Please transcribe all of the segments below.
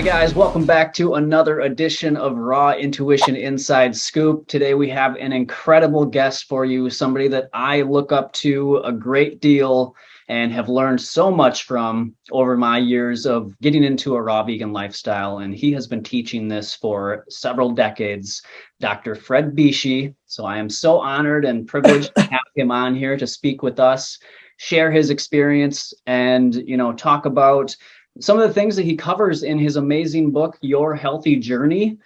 right, guys, welcome back to another edition of Raw Intuition Inside Scoop. Today we have an incredible guest for you, somebody that I look up to a great deal and have learned so much from over my years of getting into a raw vegan lifestyle. And he has been teaching this for several decades, Dr. Fred Bisci. So I am so honored and privileged to have him on here to speak with us, share his experience, and, talk about some of the things that he covers in his amazing book, Your Healthy Journey,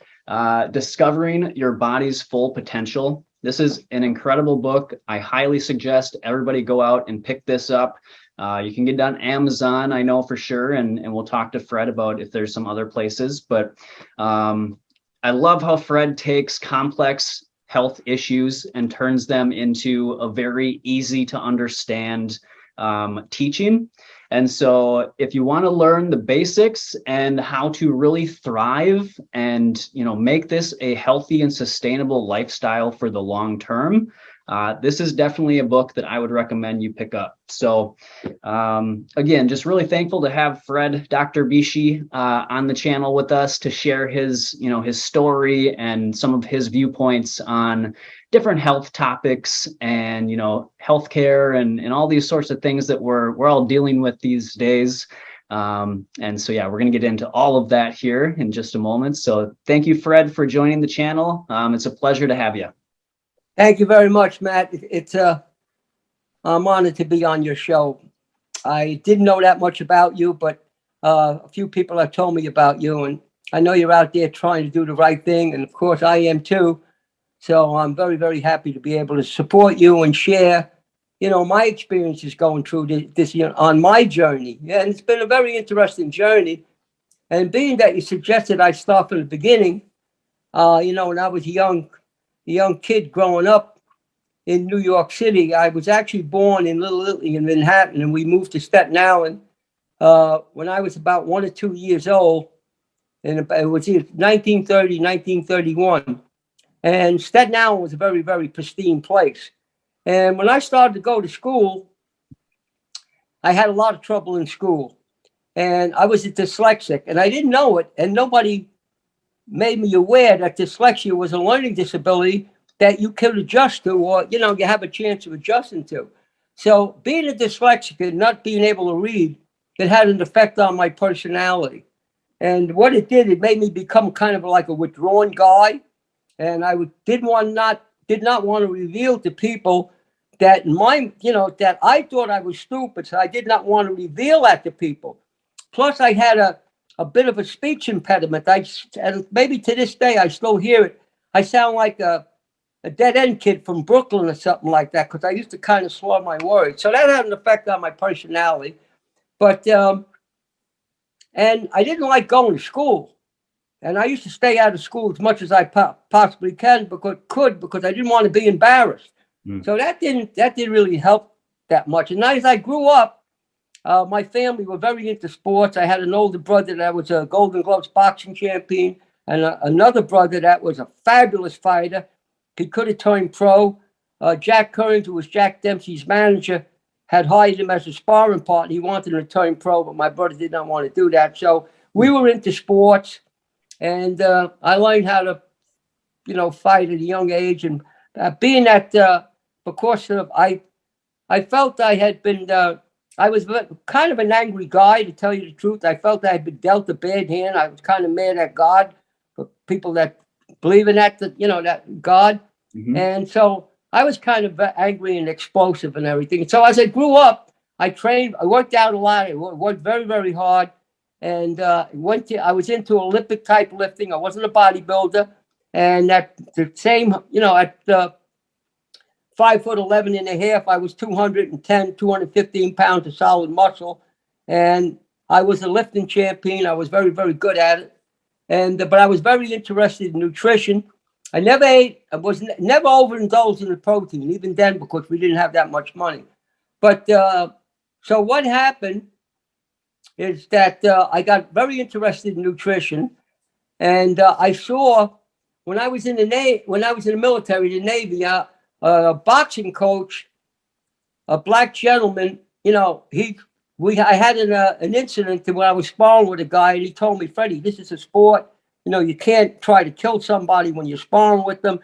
Discovering Your Body's Full Potential. This is an incredible book. I highly suggest everybody go out and pick this up. You can get it on Amazon, I know for sure, and we'll talk to Fred about if there's some other places. But I love how Fred takes complex health issues and turns them into a very easy to understand teaching. And so if you want to learn the basics and how to really thrive and, make this a healthy and sustainable lifestyle for the long term, this is definitely a book that I would recommend you pick up. So again, just really thankful to have Fred, Dr. Bisci, on the channel with us to share his story and some of his viewpoints on different health topics and, healthcare and all these sorts of things that we're all dealing with these days. And so, we're going to get into all of that here in just a moment. So thank you, Fred, for joining the channel. It's a pleasure to have you. Thank you very much, Matt. I'm honored to be on your show. I didn't know that much about you, but a few people have told me about you, and I know you're out there trying to do the right thing, and of course I am too. So I'm very, very happy to be able to support you and share, my experiences going through this on my journey. Yeah, and it's been a very interesting journey. And being that you suggested I start from the beginning, when I was a young kid growing up in New York City, I was actually born in Little Italy in Manhattan, and we moved to Staten Island when I was about 1 or 2 years old. And it was 1930, 1931. And Staten Island was a very, very pristine place. And when I started to go to school, I had a lot of trouble in school. And I was a dyslexic, and I didn't know it. And nobody made me aware that dyslexia was a learning disability that you could adjust to, or, you have a chance of adjusting to. So being a dyslexic and not being able to read, it had an effect on my personality. And what it did, it made me become kind of like a withdrawn guy. And I did not want to reveal to people that that I thought I was stupid. So I did not want to reveal that to people. Plus, I had a bit of a speech impediment. And maybe to this day, I still hear it. I sound like a dead-end kid from Brooklyn or something like that, because I used to kind of slur my words. So that had an effect on my personality. But, and I didn't like going to school. And I used to stay out of school as much as I possibly can because I didn't want to be embarrassed. So that didn't really help that much. And as I grew up, my family were very into sports. I had an older brother that was a Golden Gloves boxing champion, and another brother that was a fabulous fighter. He could have turned pro. Jack Kearns, who was Jack Dempsey's manager, had hired him as a sparring partner. He wanted him to turn pro, but my brother did not want to do that. So we were into sports. And I learned how to, fight at a young age. And being that, because of, I felt I had been, I was kind of an angry guy, to tell you the truth. I felt I had been dealt a bad hand. I was kind of mad at God, for people that believe in that God. Mm-hmm. And so I was kind of angry and explosive and everything. So as I grew up, I worked out a lot. I worked very, very hard. And I was into Olympic type lifting. I wasn't a bodybuilder. And at the same, at 5'11" and a half, I was 215 pounds of solid muscle. And I was a lifting champion. I was very, very good at it. But I was very interested in nutrition. I never ate, I was never overindulged in the protein, even then, because we didn't have that much money. But so what happened is that I got very interested in nutrition, and I saw when I was in the military, the Navy, a boxing coach, a black gentleman, he I had an incident when I was sparring with a guy, and he told me, Freddie, this is a sport. You know, you can't try to kill somebody when you're sparring with them.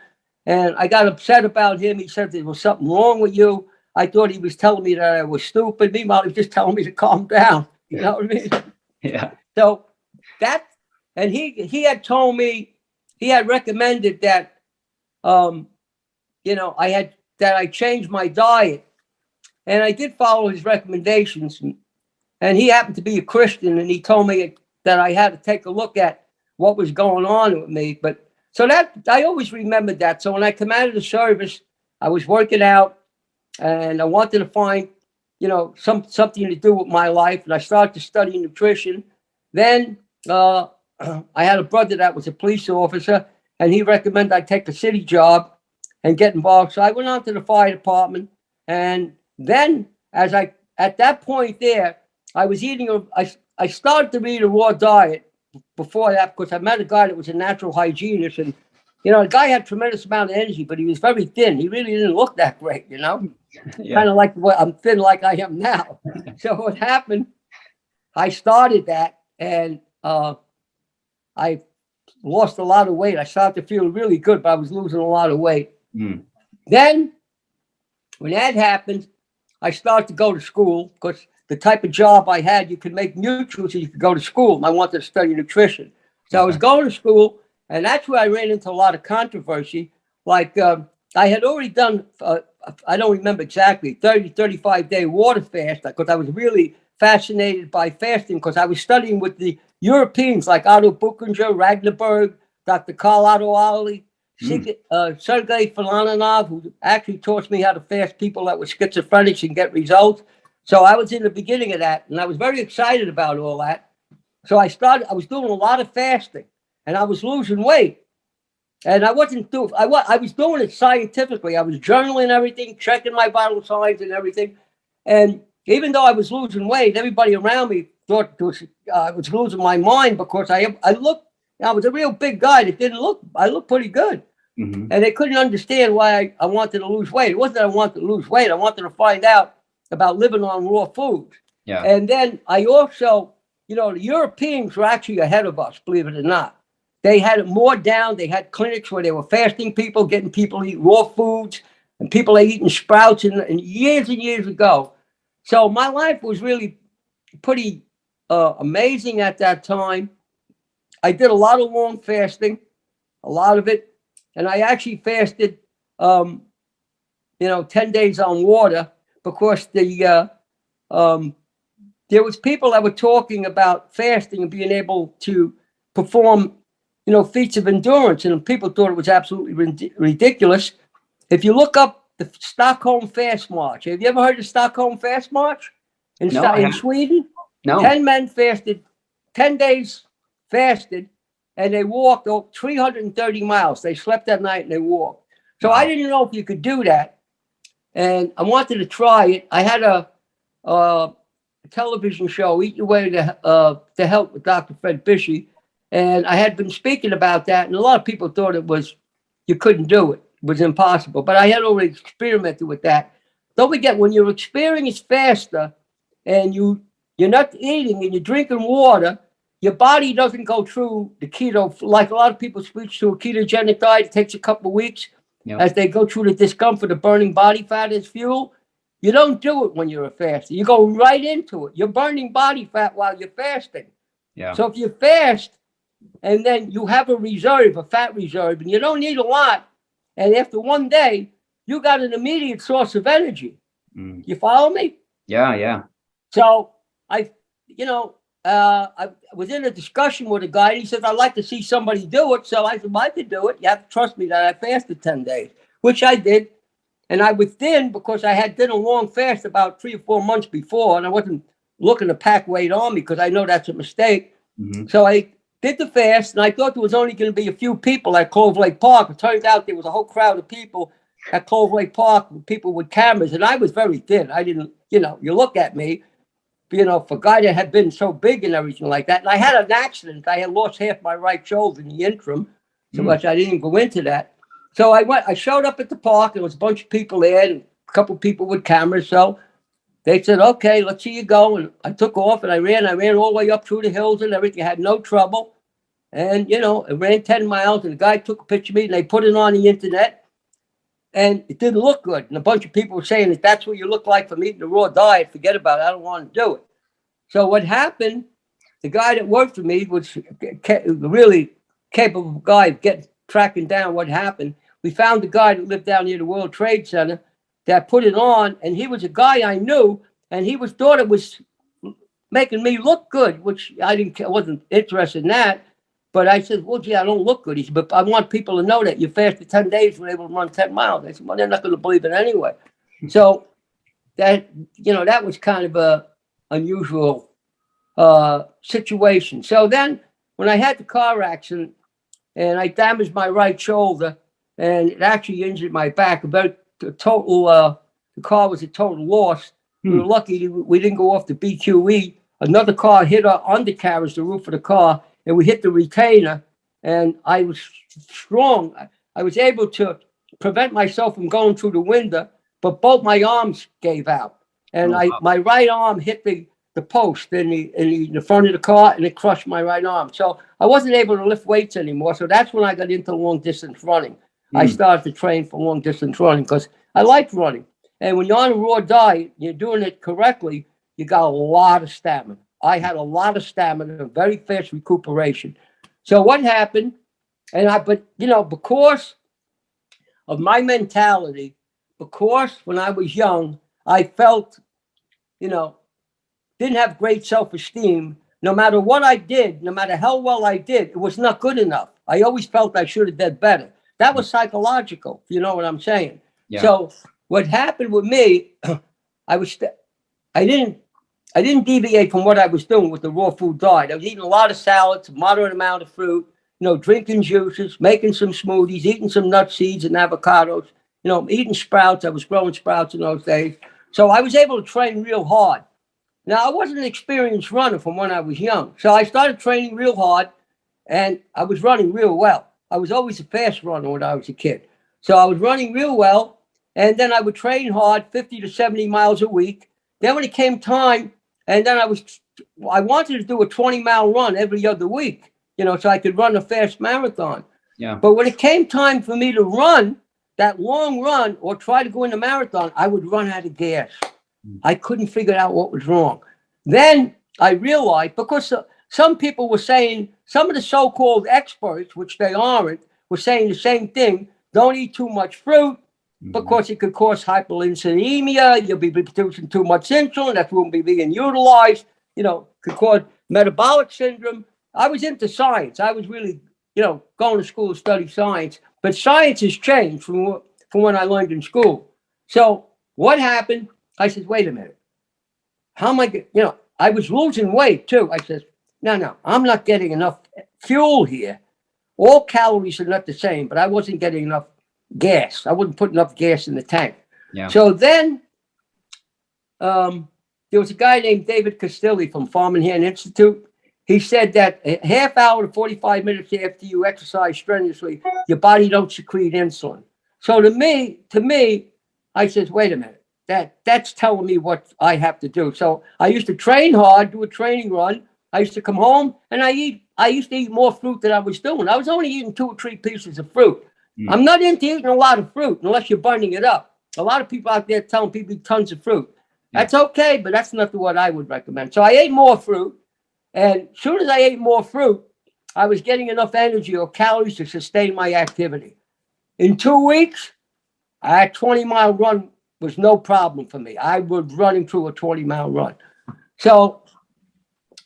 And I got upset about him. He said there was something wrong with you. I thought he was telling me that I was stupid. Meanwhile, he was just telling me to calm down. You know what I mean? Yeah. So that, and he had told me, he had recommended that, you know, I changed my diet, and I did follow his recommendations. And he happened to be a Christian, and he told me that I had to take a look at what was going on with me. But so that, I always remembered that. So when I come out of the service, I was working out, and I wanted to find, you know, something to do with my life. And I started to study nutrition. Then I had a brother that was a police officer, and he recommended I take a city job and get involved. So I went on to the fire department. And then at that point there, I was eating, I started to eat a raw diet before that, because I met a guy that was a natural hygienist. And, you know, the guy had tremendous amount of energy, but he was very thin. He really didn't look that great, you know, kind of like what I'm thin like I am now. So what happened, I started that, and I lost a lot of weight. I started to feel really good, but I was losing a lot of weight. Then when that happened, I started to go to school, because the type of job I had, you could make mutual, so you could go to school. And I wanted to study nutrition. So I was going to school, and that's where I ran into a lot of controversy. Like I had already done, I don't remember exactly, 35-day water fast, because I was really fascinated by fasting, because I was studying with the Europeans like Otto Buchinger, Ragnaberg, Dr. Carl Otto Ali, Sergei Filanov, who actually taught me how to fast people that were schizophrenics and get results. So I was in the beginning of that, and I was very excited about all that. So I was doing a lot of fasting, and I was losing weight. And I was doing it scientifically. I was journaling everything, checking my vital signs and everything. And even though I was losing weight, everybody around me thought I was losing my mind, because I was a real big guy I looked pretty good. And they couldn't understand why I wanted to lose weight. It wasn't that I wanted to lose weight. I wanted to find out about living on raw foods. Yeah. And then I also, you know, the Europeans were actually ahead of us, believe it or not. They had it more down. They had clinics where they were fasting people, getting people to eat raw foods, and people are eating sprouts and years ago. So my life was really pretty amazing at that time. I did a lot of long fasting, a lot of it. And I actually fasted, 10 days on water, because there was people that were talking about fasting and being able to perform, feats of endurance, and people thought it was absolutely ridiculous. If you look up the Stockholm Fast March, have you ever heard of Stockholm Fast March in Sweden? No. 10 men fasted, 10 days fasted, and they walked 330 miles. They slept that night and they walked. So I didn't know if you could do that, and I wanted to try it. I had a television show, Eat Your Way to Health with Dr. Fred Bisci, and I had been speaking about that, and a lot of people thought you couldn't do it. It was impossible. But I had already experimented with that. Don't forget, when your experience faster and you're not eating and you're drinking water, your body doesn't go through the keto, like a lot of people switch to a ketogenic diet. It takes a couple of weeks as they go through the discomfort of burning body fat as fuel. You don't do it when you're a faster. You go right into it. You're burning body fat while you're fasting. Yeah. So if you fast and then you have a fat reserve, and you don't need a lot, and after one day, you got an immediate source of energy. You follow me? Yeah. So I was in a discussion with a guy, and he says, I'd like to see somebody do it. So I said, well, I could do it. You have to trust me that I fasted 10 days, which I did. And I was thin because I had done a long fast about 3 or 4 months before, and I wasn't looking to pack weight on me, because I know that's a mistake. So I did the fast, and I thought there was only going to be a few people at Clove Lake Park. It turned out there was a whole crowd of people at Clove Lake Park, people with cameras, and I was very thin. I didn't, you look at me, for a guy that had been so big and everything like that. And I had an accident. I had lost half my right shoulder in the interim, so much I didn't go into that. So I showed up at the park. There was a bunch of people there, and a couple of people with cameras. So they said, okay, let's see you go. And I took off and I ran all the way up through the hills and everything. I had no trouble. And, you know, I ran 10 miles and the guy took a picture of me and they put it on the internet and it didn't look good. And a bunch of people were saying, if that's what you look like from eating a raw diet, forget about it. I don't want to do it. So what happened, the guy that worked for me was a really capable guy of tracking down what happened. We found the guy that lived down near the World Trade Center that put it on, and he was a guy I knew, and he thought it was making me look good, which I wasn't interested in that. But I said, well, gee, I don't look good. He said, but I want people to know that you fasted 10 days, were able to run 10 miles. I said, well, they're not going to believe it anyway. So that, you know, that was kind of a unusual situation. So then when I had the car accident and I damaged my right shoulder and it actually injured my back, about the total, the car was a total loss. We were lucky we didn't go off the BQE. Another car hit our undercarriage, the roof of the car, and we hit the retainer. And I was strong. I was able to prevent myself from going through the window, but both my arms gave out. And my right arm hit the post in the front of the car, and it crushed my right arm. So I wasn't able to lift weights anymore. So that's when I got into long distance running. I started to train for long distance running because I like running. And when you're on a raw diet, you're doing it correctly, you got a lot of stamina. I had a lot of stamina, very fast recuperation. So what happened, but you know, because of my mentality, because when I was young, I felt, you know, didn't have great self-esteem. No matter what I did, no matter how well I did, it was not good enough. I always felt I should have done better. That was psychological, if you know what I'm saying. Yeah. So what happened with me, I didn't deviate from what I was doing with the raw food diet. I was eating a lot of salads, a moderate amount of fruit, you know, drinking juices, making some smoothies, eating some nut seeds and avocados, you know, eating sprouts. I was growing sprouts in those days. So I was able to train real hard. Now, I wasn't an experienced runner from when I was young. So I started training real hard and I was running real well. I was always a fast runner when I was a kid. So I was running real well. And then I would train hard, 50 to 70 miles a week. Then when it came time, and then I wanted to do a 20-mile run every other week, you know, so I could run a fast marathon. Yeah. But when it came time for me to run that long run or try to go in the marathon, I would run out of gas. I couldn't figure out what was wrong. Then I realized, because some people were saying, some of the so-called experts, which they aren't, were saying the same thing. Don't eat too much fruit because it could cause hyperinsulinemia. You'll be producing too much insulin. That won't be being utilized. You know, could cause metabolic syndrome. I was into science. I was really, you know, going to school to study science. But science has changed from when I learned in school. So what happened? I said, wait a minute. How am I, you know, I was losing weight too. I said, no, I'm not getting enough fuel here. All calories are not the same, but I wasn't getting enough gas. I wouldn't put enough gas in the tank. Yeah. So then there was a guy named David Castilli from Farm and Hand Institute. He said that a half hour to 45 minutes after you exercise strenuously, your body don't secrete insulin. So to me, I said, wait a minute. That's telling me what I have to do. So I used to train hard, do a training run. I used to come home and I used to eat more fruit than I was doing. I was only eating 2 or 3 pieces of fruit. I'm not into eating a lot of fruit unless you're burning it up. A lot of people out there telling people eat tons of fruit. That's okay, but that's not what I would recommend. So I ate more fruit. And as soon as I ate more fruit, I was getting enough energy or calories to sustain my activity. In 2 weeks, a 20-mile run was no problem for me. I was running through a 20-mile run. So,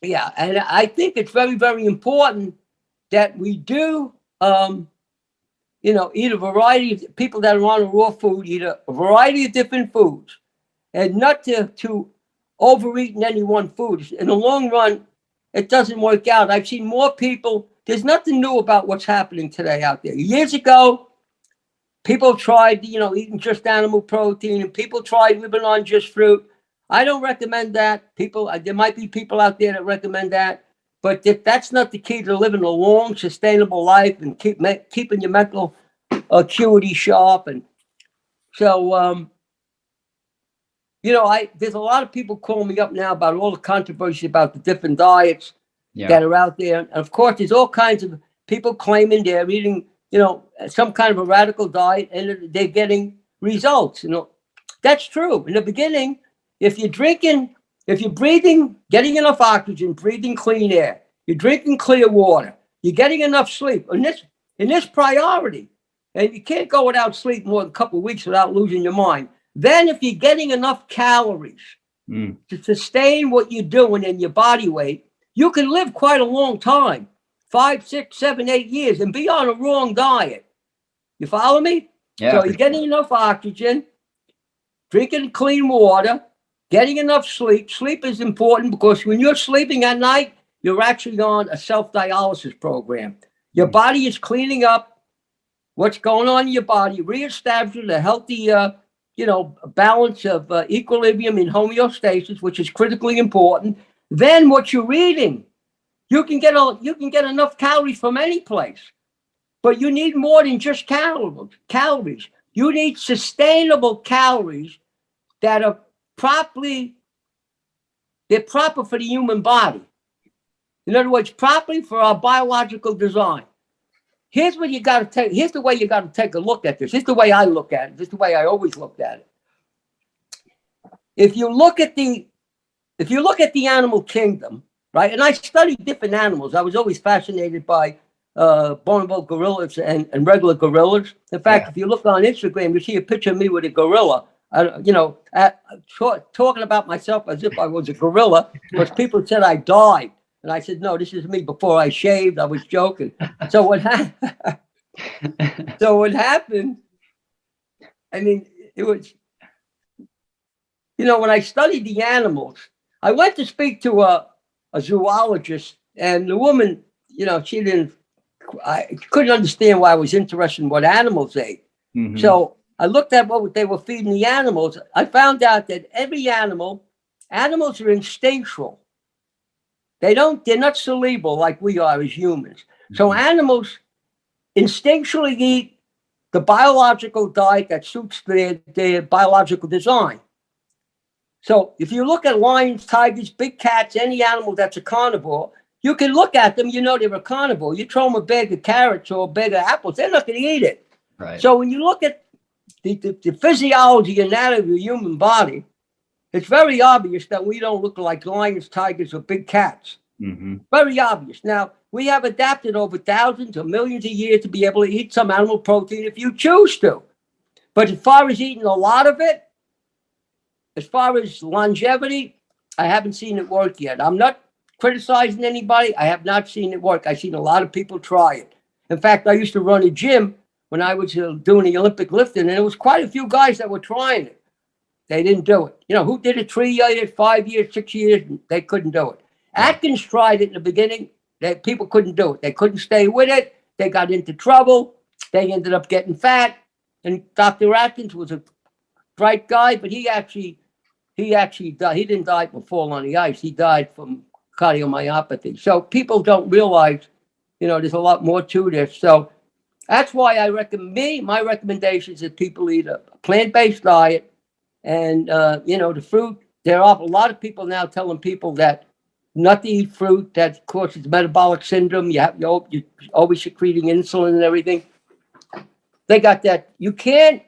yeah, and I think it's very, very important that we do, you know, eat a variety of people that are on a raw food, eat a variety of different foods, and not to overeat in any one food. In the long run, it doesn't work out. I've seen more people. There's nothing new about what's happening today out there. Years ago, people tried, you know, eating just animal protein, and people tried living on just fruit. I don't recommend that. There might be people out there that recommend that, but that's not the key to living a long, sustainable life and keeping your mental acuity sharp. And so, there's a lot of people calling me up now about all the controversy about the different diets that are out there. And of course, there's all kinds of people claiming they're eating, some kind of a radical diet and they're getting results. That's true. In the beginning, if you're breathing, getting enough oxygen, breathing clean air, you're drinking clear water, you're getting enough sleep, in this priority, and you can't go without sleep more than a couple of weeks without losing your mind. Then if you're getting enough calories to sustain what you're doing in your body weight, you can live quite a long time, 5, 6, 7, 8 years, and be on a wrong diet. You follow me? Yeah, so you're getting enough oxygen, drinking clean water, getting enough sleep. Sleep is important because when you're sleeping at night, you're actually on a self-dialysis program. Your body is cleaning up what's going on in your body, reestablishing a healthy, balance of equilibrium and homeostasis, which is critically important. Then what you're eating, you can get enough calories from any place, but you need more than just calories. You need sustainable calories that are proper for the human body. In other words, properly for our biological design. Here's the way you got to take a look at this. Here's the way I look at it. This is the way I always looked at it. If you look at the animal kingdom, right? And I studied different animals. I was always fascinated by bonobo gorillas and regular gorillas. In fact, if you look on Instagram, you see a picture of me with a gorilla. Talking about myself as if I was a gorilla, because people said I died. And I said, no, this is me before I shaved. I was joking. So what happened, I mean, it was, when I studied the animals, I went to speak to a zoologist, and the woman, I couldn't understand why I was interested in what animals ate. Mm-hmm. So I looked at what they were feeding the animals. I found out that animals are instinctual. They're not cerebral like we are as humans. So animals instinctually eat the biological diet that suits their biological design. So if you look at lions, tigers, big cats, any animal that's a carnivore, you can look at them, they're a carnivore. You throw them a bag of carrots or a bag of apples, they're not going to eat it. Right. So when you look at the physiology and anatomy of the human body, it's very obvious that we don't look like lions, tigers, or big cats. Mm-hmm. Very obvious. Now, we have adapted over thousands or millions of years to be able to eat some animal protein if you choose to. But as far as eating a lot of it, as far as longevity, I haven't seen it work yet. I'm not criticizing anybody. I have not seen it work. I've seen a lot of people try it. In fact, I used to run a gym when I was doing the Olympic lifting, and there was quite a few guys that were trying it. They didn't do it. Who did it 3 years, 5 years, 6 years? They couldn't do it. Atkins tried it in the beginning. People couldn't do it. They couldn't stay with it. They got into trouble. They ended up getting fat. And Dr. Atkins was a bright guy, but he actually died. He didn't die from fall on the ice. He died from cardiomyopathy. So people don't realize, there's a lot more to this. So that's why I recommend my recommendations is people eat a plant-based diet. And, the fruit, there are a lot of people now telling people that not to eat fruit, that causes metabolic syndrome. You're always secreting insulin and everything. They got that. You can't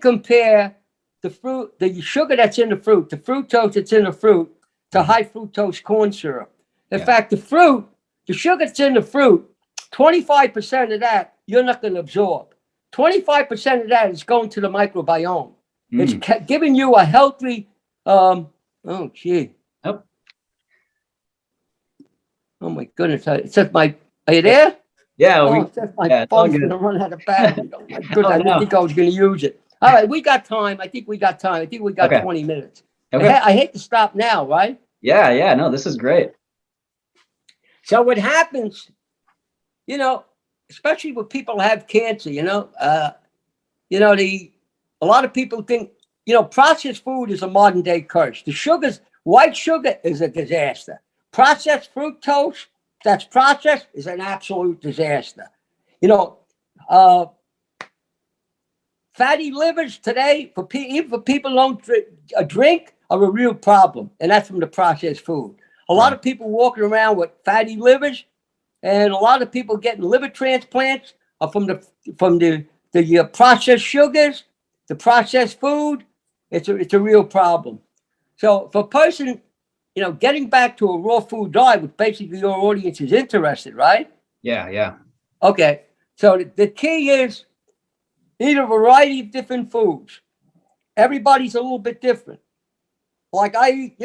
compare the sugar that's in the fruit, the fructose that's in the fruit, to high fructose corn syrup. In fact, the sugar that's in the fruit, 25% of that you're not going to absorb. 25% of that is going to the microbiome. It's giving you a healthy, oh my goodness. It says are you there? Yeah. It says my phone's going to run out of battery. Oh my goodness, I didn't think I was going to use it. All right, we got time. I think we got 20 minutes. Okay. I hate to stop now, right? Yeah. No, this is great. So what happens, especially when people have cancer, a lot of people think, processed food is a modern day curse. White sugar is a disaster. Processed fructose that's processed is an absolute disaster. fatty livers today, even for people who don't drink, are a real problem. And that's from the processed food. A lot of people walking around with fatty livers, and a lot of people getting liver transplants are from the processed sugars, the processed food. It's a real problem. So for a person, getting back to a raw food diet, which basically your audience is interested, right? Yeah. Okay. So the key is eat a variety of different foods. Everybody's a little bit different. Like I eat,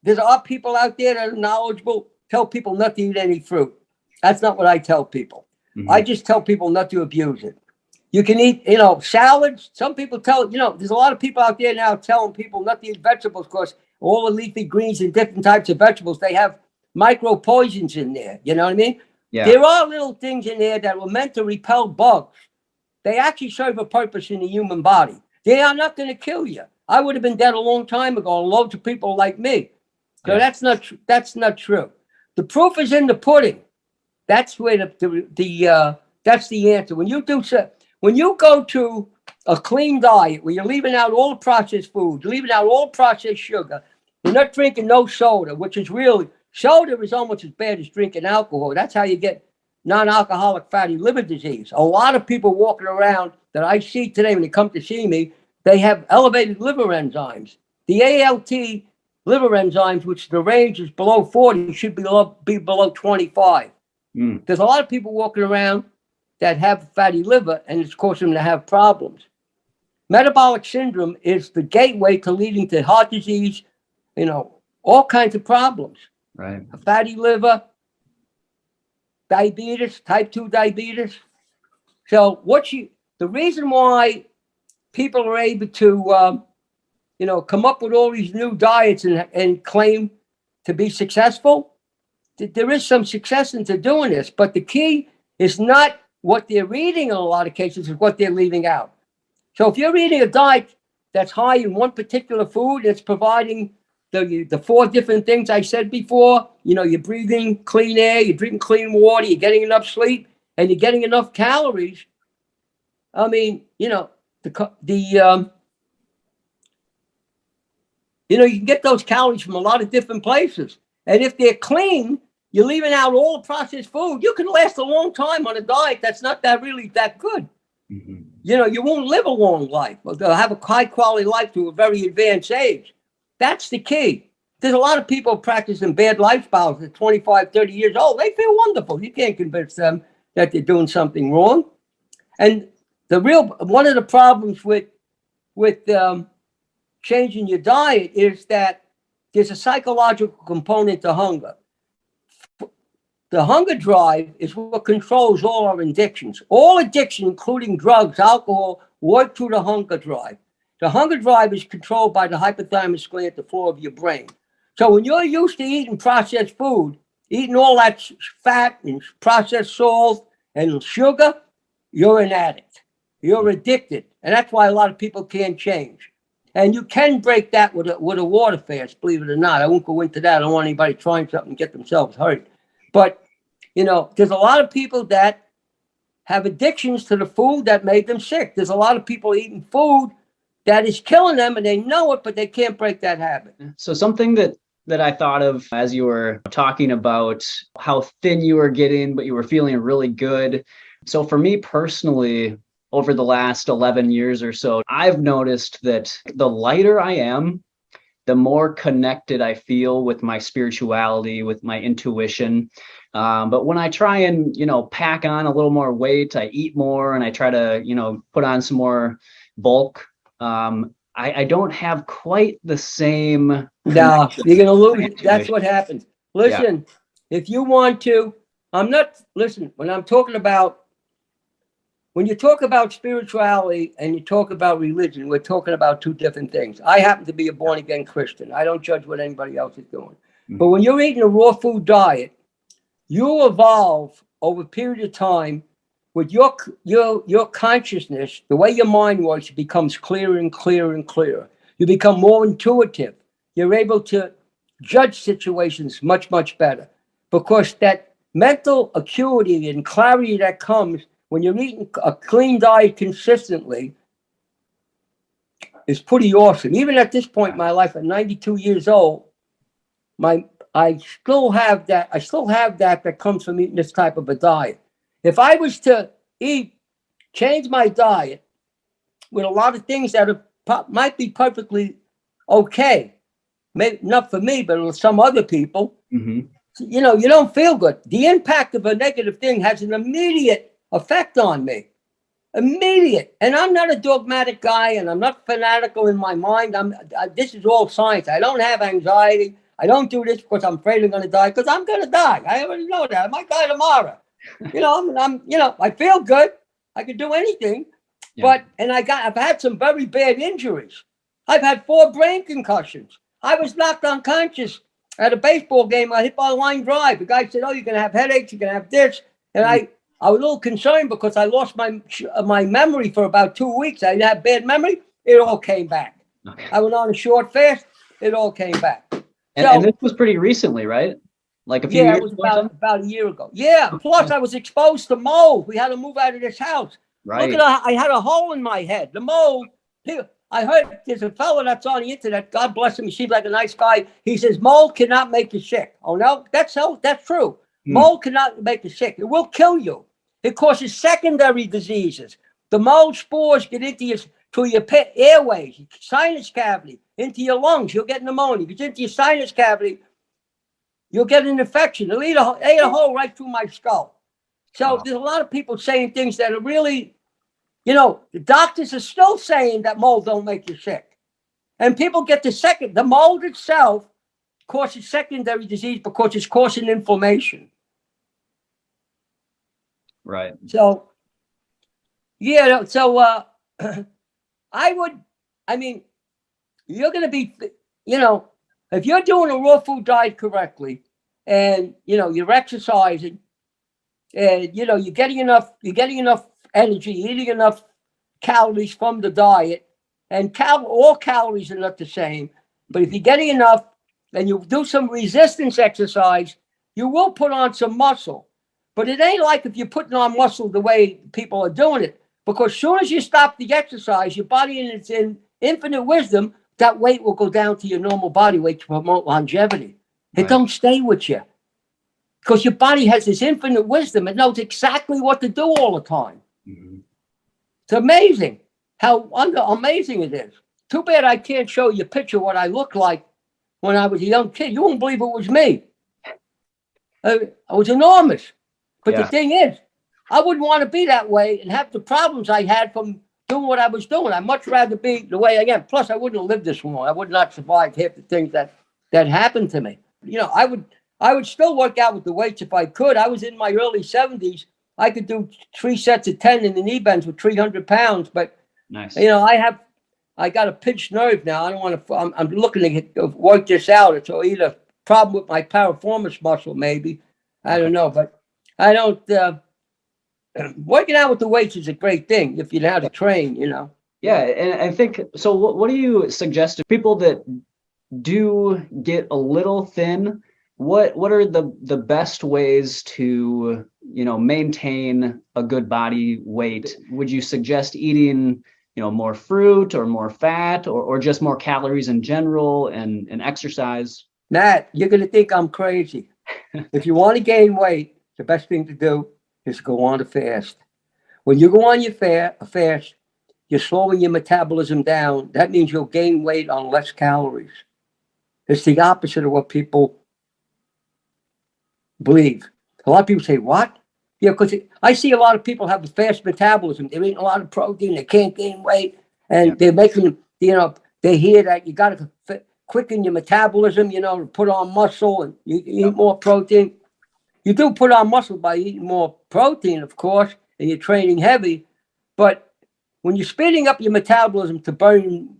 there's people out there that are knowledgeable, tell people not to eat any fruit. That's not what I tell people. Mm-hmm. I just tell people not to abuse it. You can eat, salads. Some people there's a lot of people out there now telling people not to eat vegetables because all the leafy greens and different types of vegetables, they have micro poisons in there. You know what I mean? Yeah. There are little things in there that were meant to repel bugs. They actually serve a purpose in the human body. They are not going to kill you. I would have been dead a long time ago. Loads of people like me. So that's not true. The proof is in the pudding. That's where that's the answer. When you go to a clean diet where you're leaving out all the processed food, leaving out all processed sugar, you're not drinking no soda, which is really, soda is almost as bad as drinking alcohol. That's how you get non-alcoholic fatty liver disease. A lot of people walking around that I see today when they come to see me, they have elevated liver enzymes. The ALT liver enzymes, which the range is below 40, should be below 25. There's a lot of people walking around that have fatty liver, and it's causing them to have problems. Metabolic syndrome is the gateway to leading to heart disease, all kinds of problems. Right. A fatty liver, diabetes, type 2 diabetes. So the reason why people are able to, come up with all these new diets and claim to be successful, there is some success into doing this, but the key is not what they're eating in a lot of cases, is what they're leaving out. So if you're eating a diet that's high in one particular food, it's providing the 4 different things I said before, you're breathing clean air, you're drinking clean water, you're getting enough sleep, and you're getting enough calories. I mean, you can get those calories from a lot of different places. And if they're clean, you're leaving out all the processed food, you can last a long time on a diet that's not really that good. Mm-hmm. You won't live a long life, but they'll have a high quality life to a very advanced age. That's the key. There's a lot of people practicing bad lifestyles at 25, 30 years old. They feel wonderful. You can't convince them that they're doing something wrong. And one of the problems with changing your diet is that there's a psychological component to hunger. The hunger drive is what controls all our addictions. All addiction, including drugs, alcohol, work through the hunger drive. The hunger drive is controlled by the hypothalamus gland at the floor of your brain. So when you're used to eating processed food, eating all that fat and processed salt and sugar, you're an addict. You're addicted. And that's why a lot of people can't change. And you can break that with a water fast, believe it or not. I won't go into that. I don't want anybody trying something and get themselves hurt. But, there's a lot of people that have addictions to the food that made them sick. There's a lot of people eating food that is killing them, and they know it, but they can't break that habit. So something that I thought of as you were talking about how thin you were getting, but you were feeling really good. So for me personally, over the last 11 years or so, I've noticed that the lighter I am, the more connected I feel with my spirituality, with my intuition. But when I try and, pack on a little more weight, I eat more and I try to, put on some more bulk. I don't have quite the same. No, you're going to lose it. That's what happens. Listen, If you want to, when you talk about spirituality and you talk about religion, we're talking about 2 different things. I happen to be a born-again Christian. I don't judge what anybody else is doing. Mm-hmm. But when you're eating a raw food diet, you evolve over a period of time with your consciousness. The way your mind works, it becomes clearer and clearer and clearer. You become more intuitive. You're able to judge situations much, much better because that mental acuity and clarity that comes when you're eating a clean diet consistently, is pretty awesome. Even at this point in my life, at 92 years old, I still have that. I still have that comes from eating this type of a diet. If I was to change my diet with a lot of things that might be perfectly okay, maybe not for me, but some other people, Mm-hmm. you know, you don't feel good. The impact of a negative thing has an immediate effect on me. Immediate. And I'm not a dogmatic guy, and I'm not fanatical in my mind. This is all science. I don't have anxiety. I don't do this because I'm afraid I'm going to die, because I'm going to die. I already know that. I might die tomorrow. You know, I feel good. I can do anything. Yeah. But I've had some very bad injuries. I've had 4 brain concussions. I was knocked unconscious at a baseball game. I hit by a line drive. The guy said, "Oh, you're going to have headaches. You're going to have this." And I was a little concerned because I lost my memory for about 2 weeks. I had bad memory. It all came back. Okay. I went on a short fast. It all came back. And this was pretty recently, right? Like a few years ago? Yeah, it was about a year ago. Yeah. Plus, I was exposed to mold. We had to move out of this house. Right. Look at I had a hole in my head. The mold. I heard there's a fellow that's on the internet. God bless him. He seems like a nice guy. He says mold cannot make you sick. Oh no, that's true. Mold cannot make you sick. It will kill you. It causes secondary diseases. The mold spores get into your airways, your sinus cavity, into your lungs. You'll get pneumonia. It gets into your sinus cavity. You'll get an infection. It'll eat a hole right through my skull. So There's a lot of people saying things that are really, you know, the doctors are still saying that mold don't make you sick. And people get the mold itself causes secondary disease because it's causing inflammation. Right. So, yeah, you're going to be, you know, if you're doing a raw food diet correctly and, you know, you're exercising and, you know, you're getting enough energy, eating enough calories from the diet, and all calories are not the same. But if you're getting enough and you do some resistance exercise, you will put on some muscle. But it ain't like if you're putting on muscle the way people are doing it, because as soon as you stop the exercise, your body in its infinite wisdom, that weight will go down to your normal body weight to promote longevity. It don't stay with you because your body has this infinite wisdom. It knows exactly what to do all the time. Mm-hmm. It's amazing how amazing it is. Too bad I can't show you a picture of what I looked like when I was a young kid. You won't believe it was me. I was enormous. But the thing is, I wouldn't want to be that way and have the problems I had from doing what I was doing. I'd much rather be the way I am. Plus, I wouldn't have lived this long. I would not survive half the things that happened to me. You know, I would still work out with the weights if I could. I was in my early 70s. I could do 3 sets of 10 in the knee bends with 300 pounds. But, nice. You know, I got a pinched nerve now. I don't want to, I'm looking to work this out. It's either a problem with my piriformis muscle, maybe. I don't know. But I don't, working out with the weights is a great thing if you know how to train, you know. Yeah, and I think, so what do you suggest to people that do get a little thin? What are the best ways to, you know, maintain a good body weight? Would you suggest eating, you know, more fruit or more fat or just more calories in general and exercise? Matt, you're going to think I'm crazy. If you want to gain weight, the best thing to do is go on a fast. When you go on your fast, you're slowing your metabolism down. That means you'll gain weight on less calories. It's the opposite of what people believe. A lot of people say, what? Yeah, because I see a lot of people have a fast metabolism. They're eating a lot of protein. They can't gain weight. And they're making, you know, they hear that you got to quicken your metabolism, you know, to put on muscle and you eat more protein. You do put on muscle by eating more protein, of course, and you're training heavy. But when you're speeding up your metabolism to burn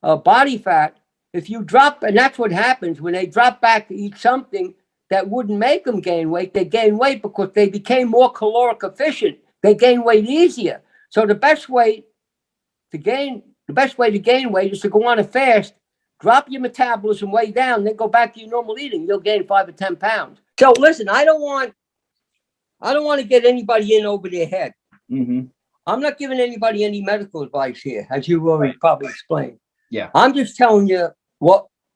body fat, if you drop, and that's what happens when they drop back to eat something that wouldn't make them gain weight, they gain weight because they became more caloric efficient. They gain weight easier. So the best way to gain weight is to go on a fast, drop your metabolism way down, then go back to your normal eating. You'll gain 5 or 10 pounds. So listen, I don't want to get anybody in over their head. Mm-hmm. I'm not giving anybody any medical advice here, as you already probably explained. Yeah. I'm just telling you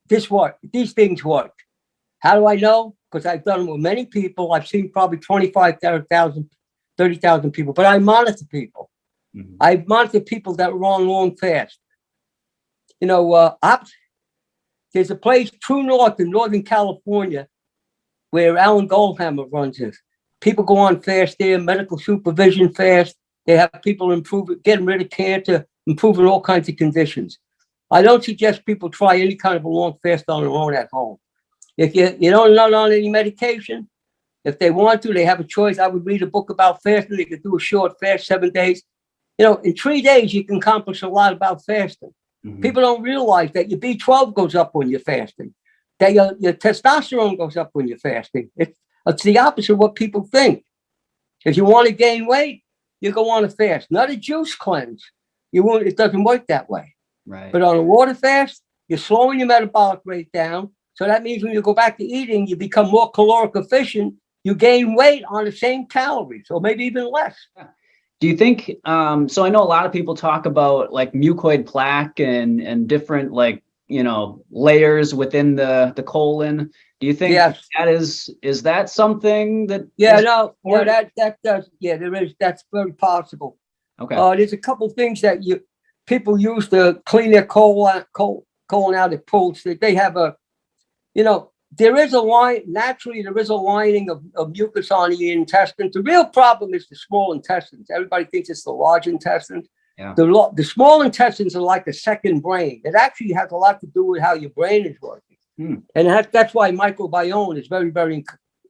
these things work. How do I know? Because I've done them with many people. I've seen probably 25,000, 30,000 people, but I monitor people. Mm-hmm. I monitor people that were on long fast. There's a place, True North in Northern California, where Alan Goldhammer runs this. People go on fast there, medical supervision fast. They have people getting rid of cancer, improving all kinds of conditions. I don't suggest people try any kind of a long fast on their own at home. If you don't run on any medication, if they want to, they have a choice. I would read a book about fasting. They could do a short fast, 7 days. In 3 days, you can accomplish a lot about fasting. Mm-hmm. People don't realize that your B12 goes up when you're fasting, that your testosterone goes up when you're fasting. It's the opposite of what people think. If you want to gain weight, you go on a fast, not a juice cleanse. It doesn't work that way. Right. But on a water fast, you're slowing your metabolic rate down. So that means when you go back to eating, you become more caloric efficient. You gain weight on the same calories, or maybe even less. Do you think, so I know a lot of people talk about like mucoid plaque and different layers within the colon. Do you think that is that something that? That does. Yeah, there is. That's very possible. Okay. There's a couple of things that people use to clean their colon out. It pulls. They have there is a line. Naturally, there is a lining of mucus on the intestine. The real problem is the small intestines. Everybody thinks it's the large intestines. Yeah. The small intestines are like a second brain. It actually has a lot to do with how your brain is working. And that's why microbiome is very, very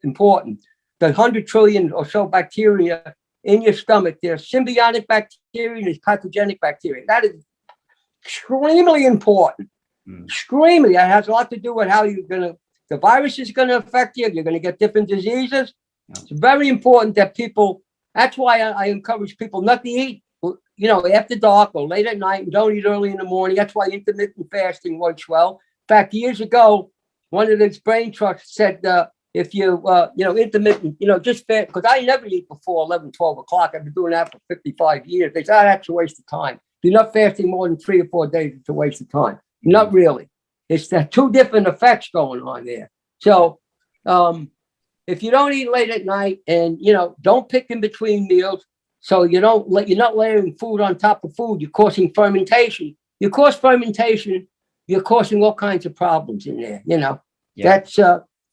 important. The 100 trillion or so bacteria in your stomach, there's symbiotic bacteria and there's pathogenic bacteria. That is extremely important. Extremely. It has a lot to do with how the virus is going to affect you. You're going to get different diseases. Yeah. It's very important that that's why I encourage people not to eat, after dark or late at night, and don't eat early in the morning. That's why intermittent fasting works well. In fact, years ago, one of these brain trusts said, if you, intermittent, just fast, because I never eat before 11, 12 o'clock. I've been doing that for 55 years. They said, that's a waste of time. If you're not fasting more than 3 or 4 days, it's a waste of time. Not really. It's the two different effects going on there. So if you don't eat late at night and, don't pick in between meals, so you're not layering food on top of food, you're causing fermentation. You cause fermentation, you're causing all kinds of problems in there, Yeah.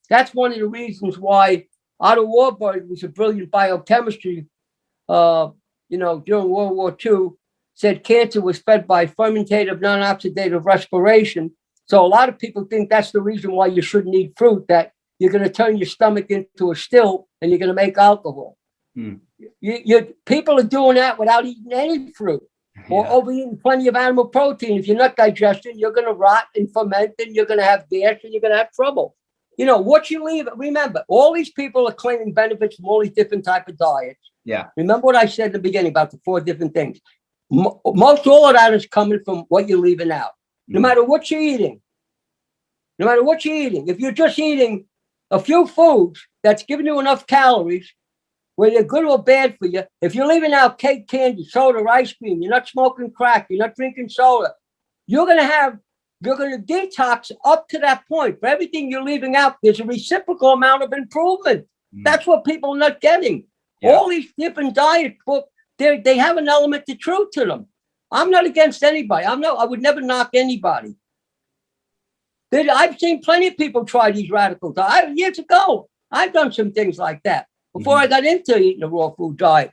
That's one of the reasons why Otto Warburg was a brilliant biochemistry, during World War II, said cancer was fed by fermentative non-oxidative respiration. So a lot of people think that's the reason why you shouldn't eat fruit, that you're going to turn your stomach into a still and you're going to make alcohol. People are doing that without eating any fruit or overeating plenty of animal protein. If you're not digesting, you're going to rot and ferment and you're going to have gas and you're going to have trouble. What you leave, remember, all these people are claiming benefits from all these different types of diets. Yeah. Remember what I said in the beginning about the 4 different things. Most all of that is coming from what you're leaving out. No matter what you're eating, if you're just eating a few foods that's giving you enough calories, whether they're good or bad for you, if you're leaving out cake, candy, soda, ice cream, you're not smoking crack, you're not drinking soda, you're going to detox up to that point. For everything you're leaving out, there's a reciprocal amount of improvement. That's what people are not getting. Yeah. All these different diet books, they have an element of truth to them. I'm not against anybody. I would never knock anybody. I've seen plenty of people try these radical diets. Years ago, I've done some things like that before I got into eating a raw food diet.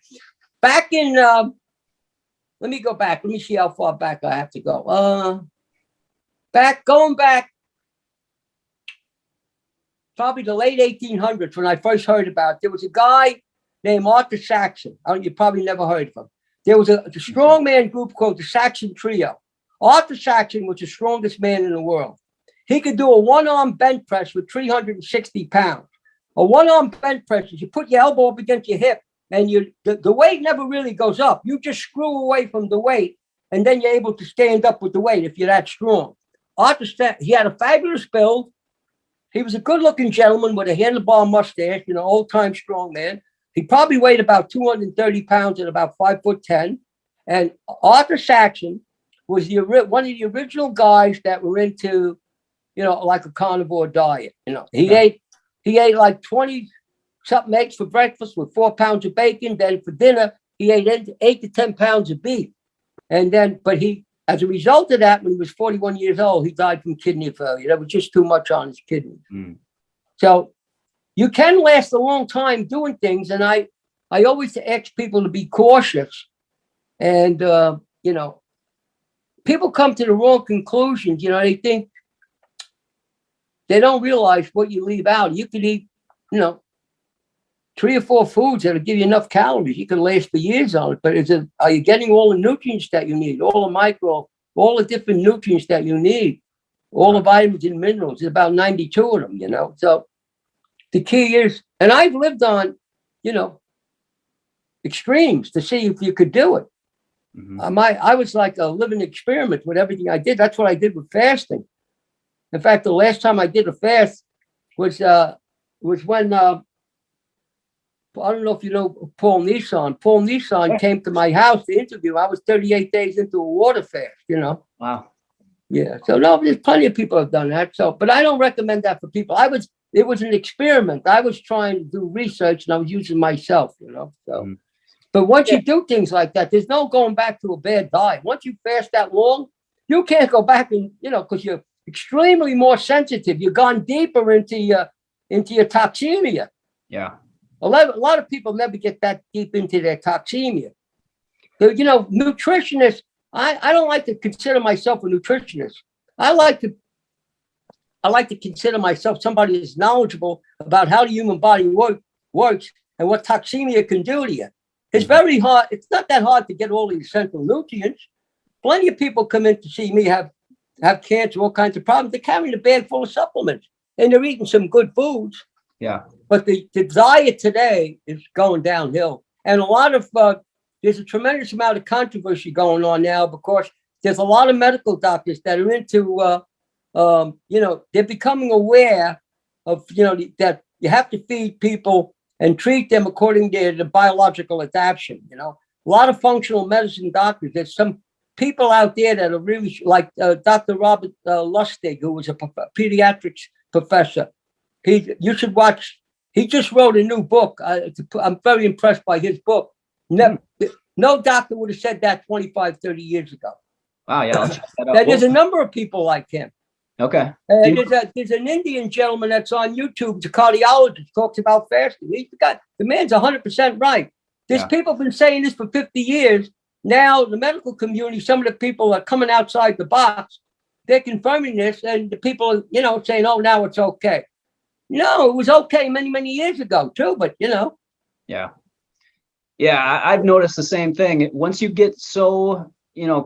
Back in, let me go back. Let me see how far back I have to go. Going back, probably the late 1800s when I first heard about it. There was a guy named Arthur Saxon. You probably never heard of him. There was a strongman group called the Saxon Trio. Arthur Saxon was the strongest man in the world. He could do a one-arm bench press with 360 pounds. A one-arm bench press is you put your elbow up against your hip and the weight never really goes up. You just screw away from the weight and then you're able to stand up with the weight if you're that strong. He had a fabulous build. He was a good-looking gentleman with a handlebar mustache, old-time strong man. he probably weighed about 230 pounds at about 5'10". And Arthur Saxon was one of the original guys that were into, like a carnivore diet. He ate like 20 something eggs for breakfast with 4 pounds of bacon. Then for dinner, he ate 8 to 10 pounds of beef. And then, but as a result of that, when he was 41 years old, he died from kidney failure. That was just too much on his kidneys. So you can last a long time doing things. And I always ask people to be cautious. And, people come to the wrong conclusions. They think, they don't realize what you leave out. You could eat, 3 or 4 foods that'll give you enough calories. You can last for years on it. But are you getting all the nutrients that you need? All the different nutrients that you need, all the vitamins and minerals. There's about 92 of them, So the key is, and I've lived on, extremes to see if you could do it. I was like a living experiment with everything I did. That's what I did with fasting. In fact, the last time I did a fast was when I don't know if you know Paul Nissan. Paul Nissan came to my house to interview. I was 38 days into a water fast. Wow. Yeah. So no, there's plenty of people have done that. So, but I don't recommend that for people. It was an experiment. I was trying to do research and I was using myself. So. But once you do things like that, there's no going back to a bad diet. Once you fast that long, you can't go back and, because you're extremely more sensitive. You've gone deeper into your toxemia. Yeah. A lot of people never get that deep into their toxemia. So, nutritionists, I don't like to consider myself a nutritionist. I like to consider myself somebody that's knowledgeable about how the human body works and what toxemia can do to you. It's very hard. It's not that hard to get all the essential nutrients. Plenty of people come in to see me have cancer, all kinds of problems. They're carrying a bag full of supplements and they're eating some good foods. Yeah. But the diet today is going downhill. And a lot of, there's a tremendous amount of controversy going on now because there's a lot of medical doctors that are into, they're becoming aware of, that you have to feed people and treat them according to the biological adaptation. A lot of functional medicine doctors, there's some people out there that are really like Dr. Robert Lustig, who was a pediatrics professor. You should watch. He just wrote a new book. I'm very impressed by his book. No doctor would have said that 25, 30 years ago. Wow, yeah. I'll check that out. There's a number of people like him. Okay. There's an Indian gentleman that's on YouTube. It's a cardiologist, talks about fasting. The man's 100% right. There's people been saying this for 50 years. Now the medical community, some of the people are coming outside the box. They're confirming this, and the people, saying, "Oh, now it's okay." No, it was okay many, many years ago too. But Yeah. Yeah, I've noticed the same thing. Once you get so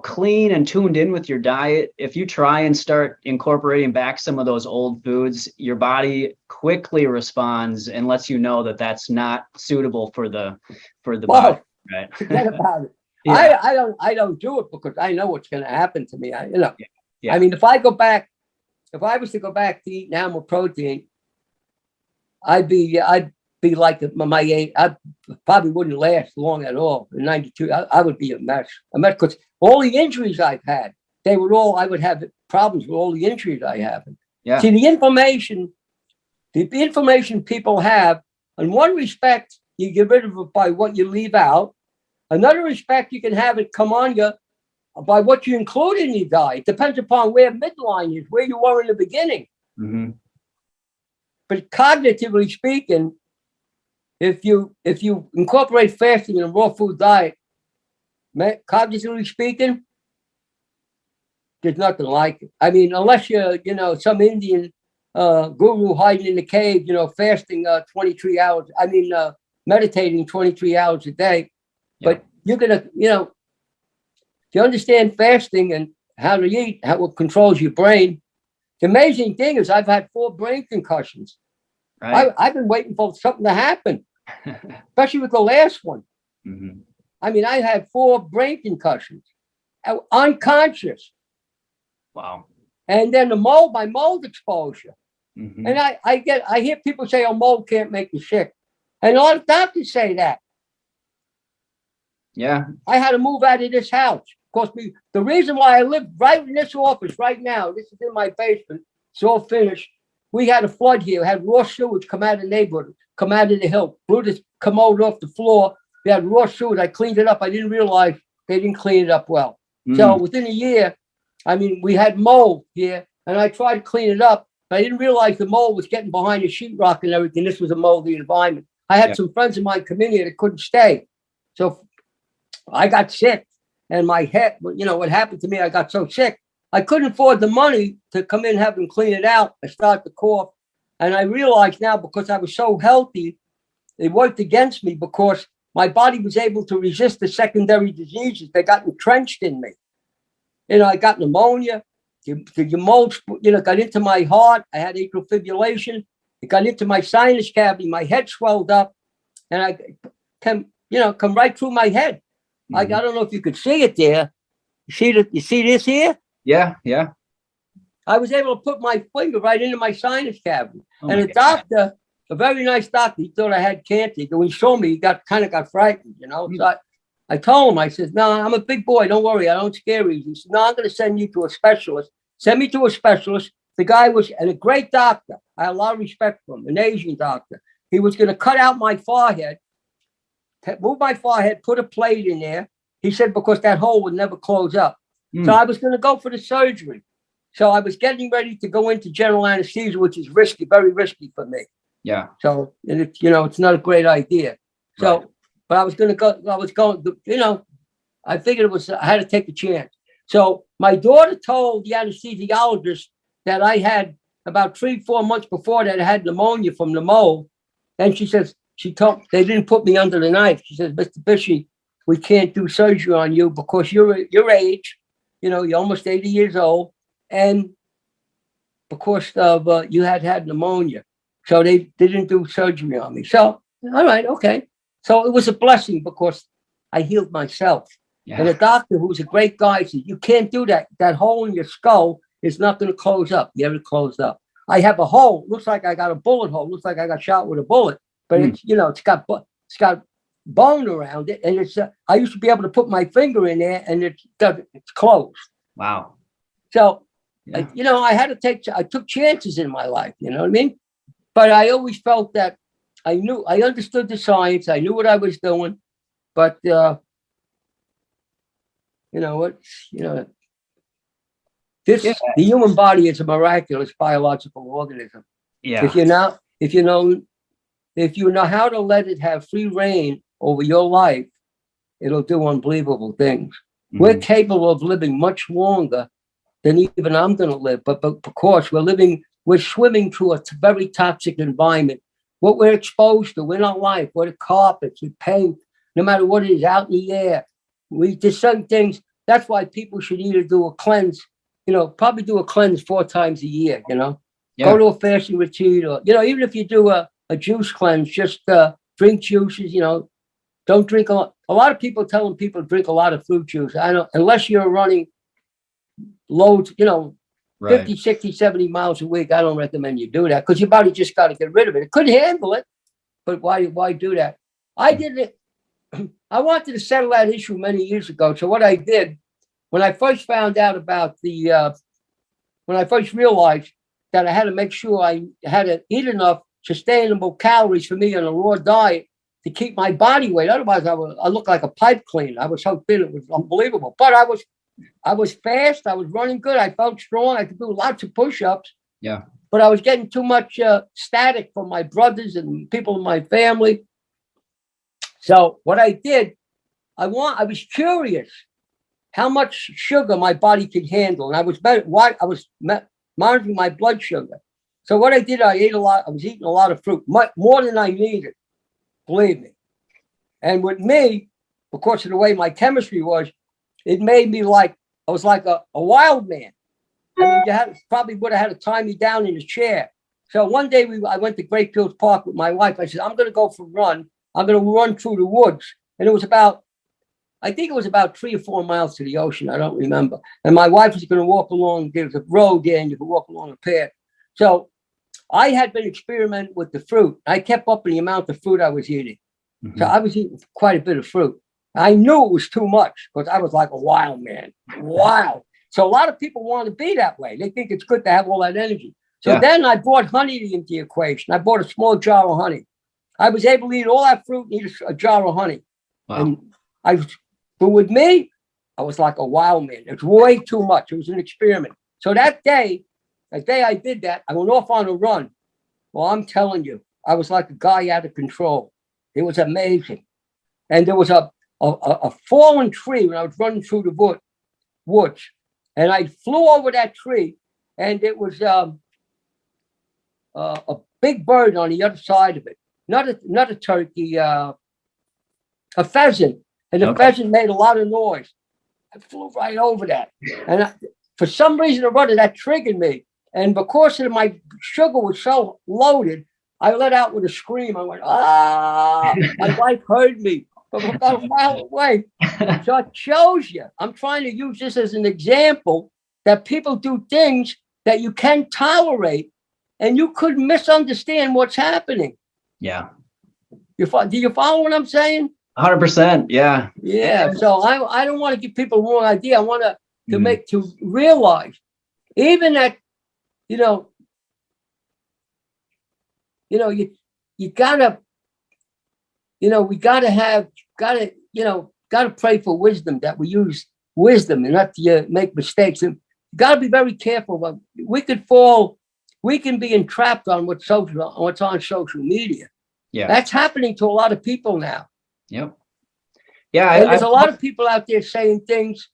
clean and tuned in with your diet, if you try and start incorporating back some of those old foods, your body quickly responds and lets you know that that's not suitable for the body. Right? Forget about it. Yeah. I don't do it because I know what's going to happen to me. Yeah. I mean, if I was to go back to eat animal protein, I'd be like my age. I probably wouldn't last long at all. In 92, I would be a mess because all the injuries I've had, I would have problems with all the injuries I have. Yeah. See, the information people have, in one respect, you get rid of it by what you leave out. Another respect, you can have it come on you by what you include in your diet. Depends upon where midline is, where you were in the beginning. Mm-hmm. But cognitively speaking, if you incorporate fasting in a raw food diet, cognitively speaking, there's nothing like it. I mean, unless you're, some Indian guru hiding in the cave, fasting 23 hours. I mean, meditating 23 hours a day. Yeah. But you're gonna, if you understand fasting and how to eat, how it controls your brain. The amazing thing is, I've had 4 brain concussions. Right. I've been waiting for something to happen, especially with the last one. Mm-hmm. I mean, I had 4 brain concussions, unconscious. Wow. And then my mold exposure. Mm-hmm. And I hear people say, "Oh, mold can't make you sick." And a lot of doctors say that. Yeah. I had to move out of this house. Of course, the reason why I live right in this office right now, this is in my basement, it's all finished. We had a flood here. We had raw sewage come out of the neighborhood, come out of the hill, blew this commode off the floor. We had raw sewage. I cleaned it up. I didn't realize they didn't clean it up well. So within a year, I mean, we had mold here, and I tried to clean it up. But I didn't realize the mold was getting behind the sheetrock and everything. This was a moldy environment. I had some friends of mine come in here that couldn't stay. So I got sick, and my head, you know, what happened to me, I got so sick. I couldn't afford the money to come in and have them clean it out. I started to cough. And I realized now, because I was so healthy, it worked against me because my body was able to resist the secondary diseases that got entrenched in me. You know, I got pneumonia. The mold, you know, got into my heart. I had atrial fibrillation. It got into my sinus cavity. My head swelled up, and I come right through my head. I don't know if you could see it there. You see this here? Yeah. I was able to put my finger right into my sinus cavity. And a doctor, a very nice doctor, he thought I had cancer. When he saw me, he got frightened, you know. So I told him, I said, no, I'm a big boy. Don't worry. I don't scare you. He said, no, I'm going to send you to a specialist. Send me to a specialist. The guy was a great doctor. I had a lot of respect for him, an Asian doctor. He was going to cut out my forehead, move my forehead, put a plate in there. He said, because that hole would never close up. So I was going to go for the surgery. So I was getting ready to go into general anesthesia, which is risky, very risky for me. Yeah. So, it's not a great idea. So, but I was going to go, I figured I had to take a chance. So my daughter told the anesthesiologist that I had about 3-4 months before that I had pneumonia from the mold. And they didn't put me under the knife. She says, Mr. Bisci, we can't do surgery on you because your age, you're almost 80 years old. And because of you had pneumonia. So they didn't do surgery on me. So, all right, okay. So it was a blessing because I healed myself. Yeah. And the doctor, who's a great guy, said, you can't do that. That hole in your skull is not going to close up. You ever closed up? I have a hole. Looks like I got a bullet hole. Looks like I got shot with a bullet. But it's got bone around it. And I used to be able to put my finger in there and it's closed. Wow. So, I took chances in my life, you know what I mean? But I always felt that I understood the science. I knew what I was doing. But, the human body is a miraculous biological organism. Yeah. If you know how to let it have free reign over your life, it'll do unbelievable things. We're capable of living much longer than even I'm going to live. But of course, we're swimming through a very toxic environment. What we're exposed to in our life, what the carpets, we paint, no matter what it is, out in the air. There's certain things. That's why people should either do a cleanse, probably do a cleanse 4 times a year, Go to a fasting retreat or, even if you do a juice cleanse, just drink juices, don't drink a lot. A lot of people telling people to drink a lot of fruit juice. I don't, unless you're running loads, 50, 60, 70 miles a week. I don't recommend you do that because your body just got to get rid of it. It could handle it, but why do that? I did it. I wanted to settle that issue many years ago. So what I did, when I first found out about when I first realized that I had to make sure I had to eat enough sustainable calories for me on a raw diet to keep my body weight. Otherwise, I looked like a pipe cleaner. I was so thin, it was unbelievable. But I was fast. I was running good. I felt strong. I could do lots of push-ups. Yeah. But I was getting too much static from my brothers and people in my family. So what I did, I was curious how much sugar my body could handle. And I was monitoring my blood sugar. So what I did, I was eating a lot of fruit, more than I needed, believe me. And with me, because of the way my chemistry was, it made me I was like a wild man. I mean, you probably would have had to tie me down in a chair. So one day I went to Great Fields Park with my wife. I said, I'm going to go for a run. I'm going to run through the woods. And I think it was about 3 or 4 miles to the ocean. I don't remember. And my wife was going to walk along. There's a road there and you could walk along a path. So I had been experimenting with the fruit. I kept up the amount of fruit I was eating. Mm-hmm. So I was eating quite a bit of fruit. I knew it was too much because I was like a wild man. Wow. So a lot of people want to be that way. They think it's good to have all that energy. So then I brought honey into the equation. I bought a small jar of honey. I was able to eat all that fruit and eat a jar of honey. Wow. But with me, I was like a wild man. It was way too much. It was an experiment. So that day I did that, I went off on a run. Well, I'm telling you, I was like a guy out of control. It was amazing. And there was a fallen tree when I was running through the woods. And I flew over that tree, and it was a big bird on the other side of it. Not a turkey, a pheasant. And the pheasant made a lot of noise. I flew right over that. And for some reason or other, that triggered me. And because my sugar was so loaded, I let out with a scream. I went, ah! My wife heard me from about a mile away. So it shows you. I'm trying to use this as an example that people do things that you can tolerate, and you could misunderstand what's happening. Yeah. Do you follow what I'm saying? 100%. Yeah. Yeah. So I don't want to give people the wrong idea. I want to realize, even that, you gotta, we gotta pray for wisdom, that we use wisdom and not to make mistakes. And you gotta be very careful. We can be entrapped on what's on social media. Yeah. That's happening to a lot of people now. Yep. Yeah. And there's a lot of people out there saying things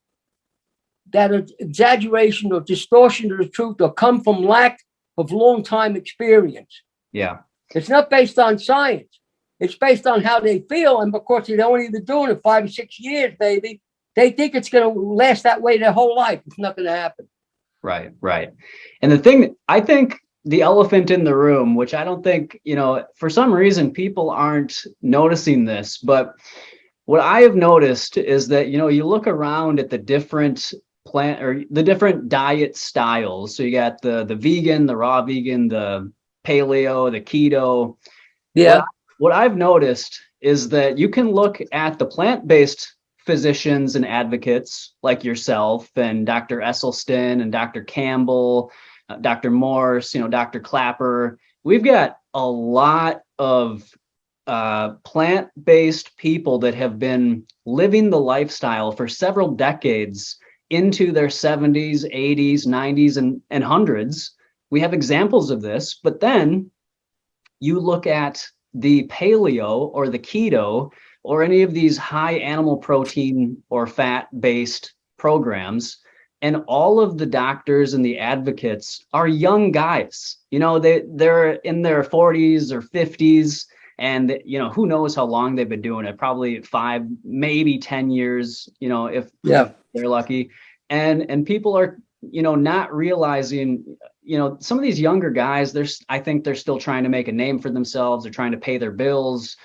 that are exaggeration or distortion of the truth, or come from lack of long time experience. Yeah. It's not based on science. It's based on how they feel. And because they're only been doing it 5 or 6 years, baby, they think it's going to last that way their whole life. It's not going to happen. Right. Right. And the thing, I think the elephant in the room, which I don't think, for some reason, people aren't noticing this, but what I have noticed is that, you look around at the different plant or the different diet styles. So you got the vegan, the raw vegan, the paleo, the keto. Yeah. What I've noticed is that you can look at the plant-based physicians and advocates like yourself and Dr. Esselstyn and Dr. Campbell, Dr. Morse, Dr. Clapper. We've got a lot of plant-based people that have been living the lifestyle for several decades into their 70s, 80s, 90s, and hundreds. We have examples of this, but then you look at the paleo or the keto or any of these high animal protein or fat-based programs, and all of the doctors and the advocates are young guys. They're in their 40s or 50s, and who knows how long they've been doing it, probably 5, maybe 10 years, if they're lucky. And people are, not realizing, some of these younger guys, I think they're still trying to make a name for themselves. They're trying to pay their bills,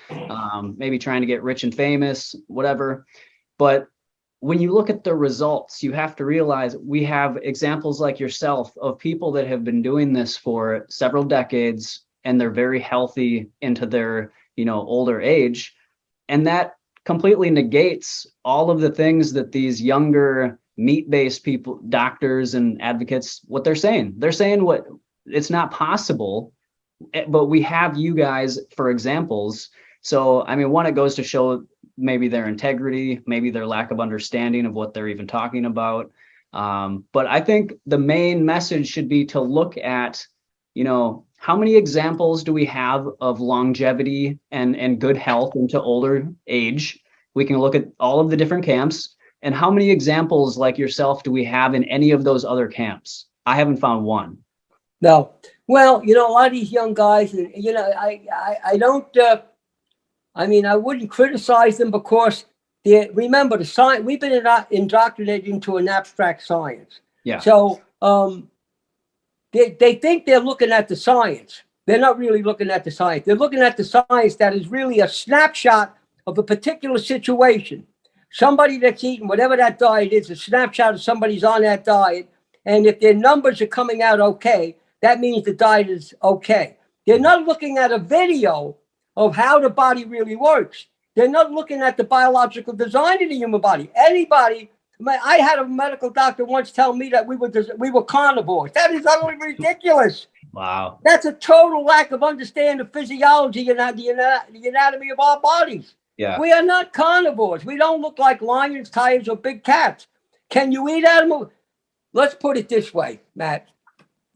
maybe trying to get rich and famous, whatever. But when you look at the results, you have to realize we have examples like yourself of people that have been doing this for several decades, and they're very healthy into their, older age. And that completely negates all of the things that these younger meat-based people, doctors and advocates, what they're saying. They're saying what it's not possible, but we have you guys for examples. So, one, it goes to show maybe their integrity, maybe their lack of understanding of what they're even talking about. But I think the main message should be to look at, how many examples do we have of longevity and good health into older age? We can look at all of the different camps. And how many examples like yourself do we have in any of those other camps? I haven't found one. No. Well, a lot of these young guys, I don't, I wouldn't criticize them because remember the science, we've been indoctrinated into an abstract science. Yeah. So they think they're looking at the science. They're not really looking at the science. They're looking at the science that is really a snapshot of a particular situation. Somebody that's eating whatever that diet is, a snapshot of somebody's on that diet. And if their numbers are coming out okay, that means the diet is okay. They're not looking at a video of how the body really works. They're not looking at the biological design of the human body. I had a medical doctor once tell me that we were carnivores. That is utterly ridiculous. Wow. That's a total lack of understanding of physiology and the anatomy of our bodies. Yeah. We are not carnivores. We don't look like lions, tigers, or big cats. Can you eat animal? Let's put it this way, Matt.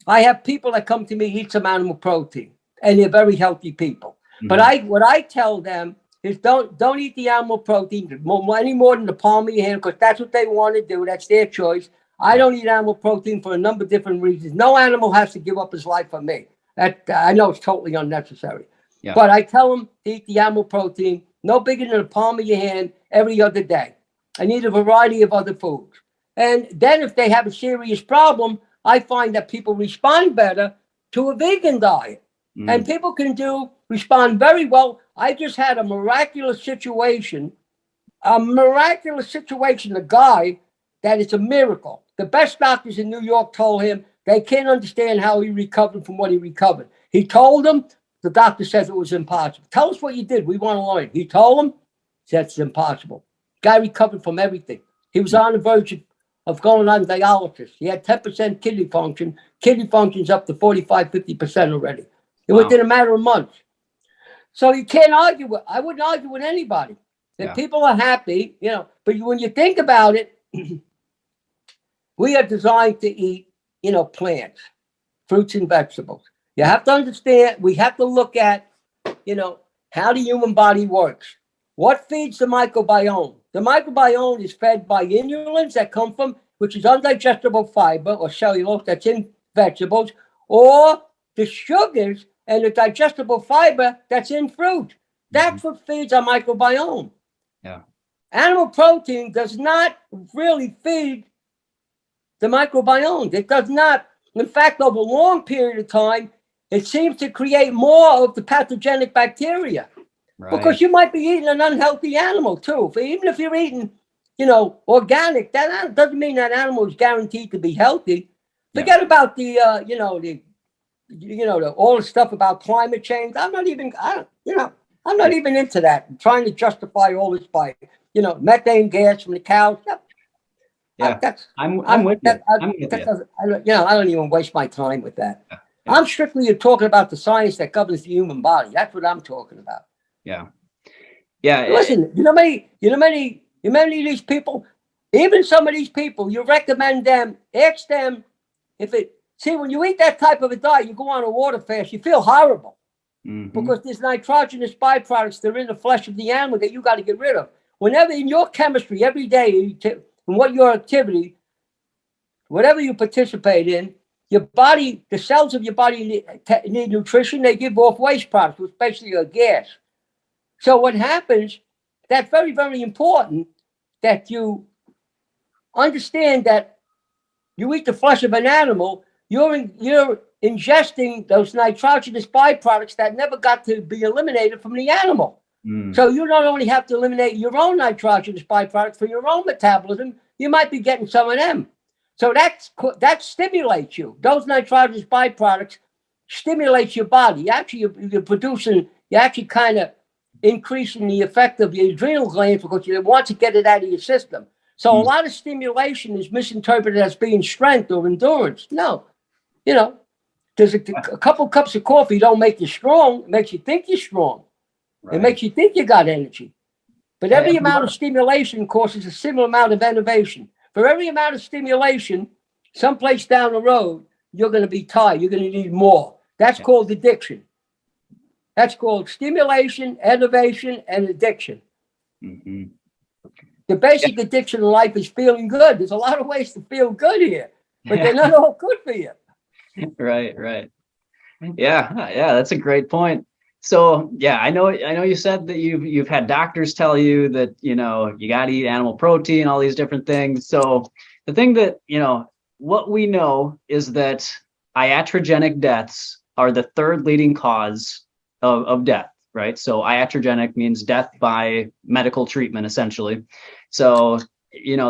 I have people that come to me, eat some animal protein, and they're very healthy people. Mm-hmm. But what I tell them is don't eat the animal protein any more than the palm of your hand, because that's what they want to do. That's their choice. I don't eat animal protein for a number of different reasons. No animal has to give up his life for me. I know it's totally unnecessary. Yeah. But I tell them to eat the animal protein, no bigger than the palm of your hand, every other day. I need a variety of other foods. And then if they have a serious problem, I find that people respond better to a vegan diet. Mm. And people can respond very well. I just had a miraculous situation, a guy that is a miracle. The best doctors in New York told him they can't understand how he recovered from what he recovered. He told them, the doctor says it was impossible. Tell us what you did. We want to learn. He told them, said it's impossible. Guy recovered from everything. He was on the verge of going on dialysis. He had 10% kidney function. Kidney function's up to 45, 50% already. Within a matter of months. So you can't argue I wouldn't argue with anybody. If people are happy, but when you think about it, we are designed to eat, plants, fruits and vegetables. You have to understand, we have to look at, how the human body works. What feeds the microbiome? The microbiome is fed by inulins that come from, which is undigestible fiber or cellulose that's in vegetables, or the sugars and the digestible fiber that's in fruit. That's what feeds our microbiome. Yeah. Animal protein does not really feed the microbiome. It does not. In fact, over a long period of time, it seems to create more of the pathogenic bacteria. Right. Because you might be eating an unhealthy animal too. Even if you're eating, organic, that doesn't mean that animal is guaranteed to be healthy. Forget about the all the stuff about climate change. I'm not even into that. I'm trying to justify all this by, methane gas from the cows. Yeah, I'm with you. I don't even waste my time with that. Yeah. I'm strictly talking about the science that governs the human body. That's what I'm talking about. Yeah. Yeah. Listen, you know many of these people, even some of these people, you recommend them, ask them when you eat that type of a diet, you go on a water fast, you feel horrible. Mm-hmm. Because there's nitrogenous byproducts that are in the flesh of the animal that you got to get rid of. Whenever in your chemistry, every day, and what your activity, whatever you participate in, your body, the cells of your body need nutrition. They give off waste products, which basically are gas. So what happens, that's very, very important that you understand that you eat the flesh of an animal, you're ingesting those nitrogenous byproducts that never got to be eliminated from the animal. Mm. So you not only have to eliminate your own nitrogenous byproducts for your own metabolism, you might be getting some of them. So that stimulates you. Those nitrogenous byproducts stimulates your body. You're actually kind of increasing the effect of your adrenal glands because you want to get it out of your system. So a lot of stimulation is misinterpreted as being strength or endurance. No, there's a couple cups of coffee don't make you strong. It makes you think you're strong. Right. It makes you think you got energy. But every amount of stimulation causes a similar amount of innovation. For every amount of stimulation, someplace down the road, you're going to be tired. You're going to need more. That's called addiction. That's called stimulation, innovation, and addiction. Mm-hmm. The basic addiction in life is feeling good. There's a lot of ways to feel good here, but they're not all good for you. Right. Yeah, that's a great point. So I know you said that you've had doctors tell you that, you got to eat animal protein, all these different things. So the thing that, what we know is that iatrogenic deaths are the third leading cause of death, right? So iatrogenic means death by medical treatment, essentially. So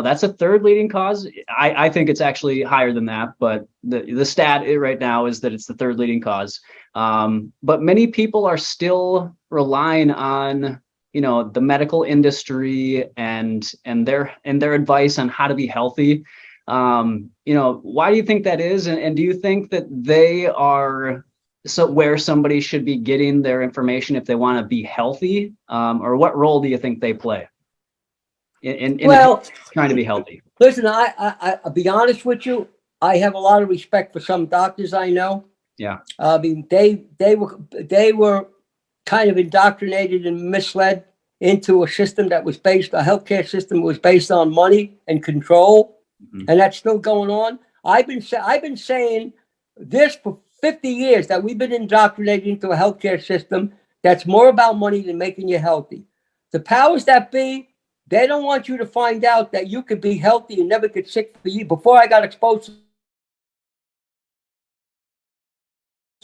that's a third leading cause. I think it's actually higher than that, but the stat right now is that it's the third leading cause. But many people are still relying on, the medical industry and their advice on how to be healthy. Why do you think that is? And do you think that they are where somebody should be getting their information if they want to be healthy? Or what role do you think they play in trying to be healthy? Listen, I'll be honest with you. I have a lot of respect for some doctors I know. Yeah. I mean, they were kind of indoctrinated and misled into a system that was based, a healthcare system was based on money and control. Mm-hmm. And that's still going on. I've been saying this for 50 years, that we've been indoctrinated into a healthcare system that's more about money than making you healthy. The powers that be, they don't want you to find out that you could be healthy and never get sick for you. Before I got exposed to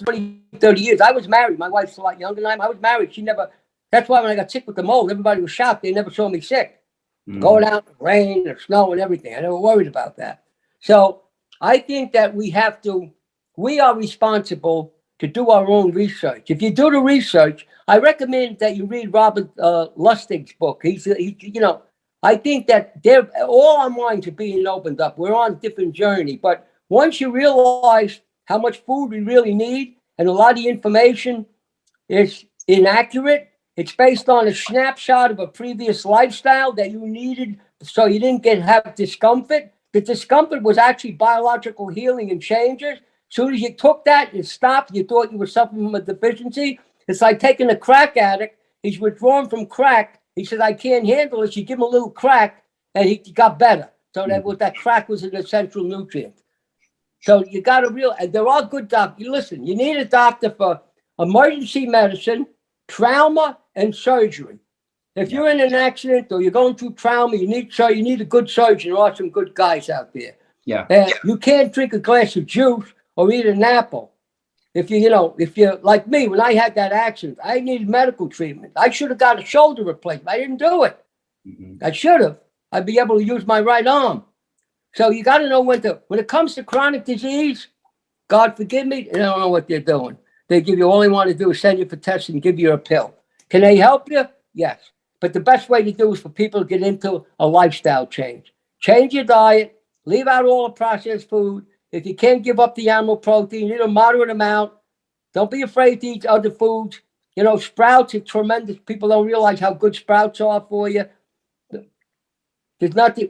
20, 30 years, I was married. My wife's a lot younger than I was married. That's why when I got sick with the mold, everybody was shocked. They never saw me sick. Mm. Going out in the rain and snow and everything. I never worried about that. So I think that we are responsible to do our own research. If you do the research, I recommend that you read Robert Lustig's book. I think that all our minds are being opened up. We're on a different journey. But once you realize how much food we really need, and a lot of the information is inaccurate, it's based on a snapshot of a previous lifestyle that you needed so you didn't have discomfort. The discomfort was actually biological healing and changes. As soon as you took that and stopped, you thought you were suffering from a deficiency. It's like taking a crack addict. He's withdrawn from crack. He said, I can't handle it. You give him a little crack, and he got better. So that crack was an essential nutrient. So you got to realize, there are good doctors. Listen, you need a doctor for emergency medicine, trauma, and surgery. If you're in an accident or you're going through trauma, you need a good surgeon. There are some good guys out there. Yeah. You can't drink a glass of juice or eat an apple. If you're like me, when I had that accident, I needed medical treatment. I should have got a shoulder replacement. I didn't do it. Mm-hmm. I should have. I'd be able to use my right arm. So you got to know when it comes to chronic disease, God forgive me, they don't know what they're doing. They give you, all they want to do is send you for tests and give you a pill. Can they help you? Yes. But the best way to do is for people to get into a lifestyle change. Change your diet, leave out all the processed food. If you can't give up the animal protein, eat a moderate amount. Don't be afraid to eat other foods. Sprouts are tremendous. People don't realize how good sprouts are for you.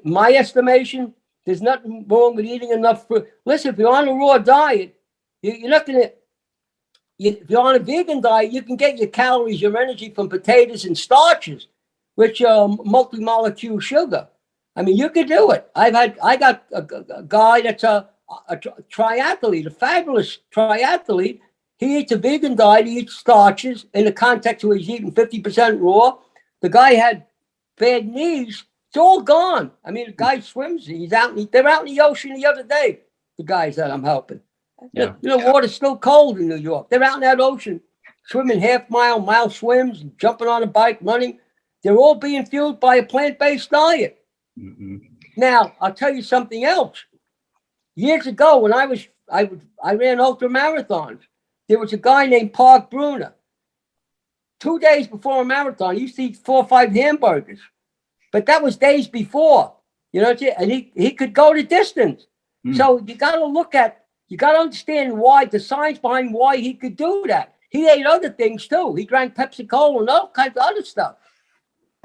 My estimation, there's nothing wrong with eating enough fruit. Listen, if you're on a raw diet, you're not going to, if you're on a vegan diet, you can get your calories, your energy from potatoes and starches, which are multi-molecule sugar. I mean, you could do it. I got a guy that's a triathlete, a fabulous triathlete. He eats a vegan diet. He eats starches in the context where he's eating 50% raw. The guy had bad knees. It's all gone. I mean, the guy swims. They're out in the ocean the other day, the guys that I'm helping. Yeah. Water's still cold in New York. They're out in that ocean, swimming mile swims, jumping on a bike, running. They're all being fueled by a plant-based diet. Mm-hmm. Now, I'll tell you something else. Years ago, when I ran ultra marathons, there was a guy named Park Bruner. 2 days before a marathon, he used to eat 4 or 5 hamburgers. But that was days before, and he could go the distance. Mm. So you got to understand why, the science behind why he could do that. He ate other things too. He drank Pepsi-Cola and all kinds of other stuff.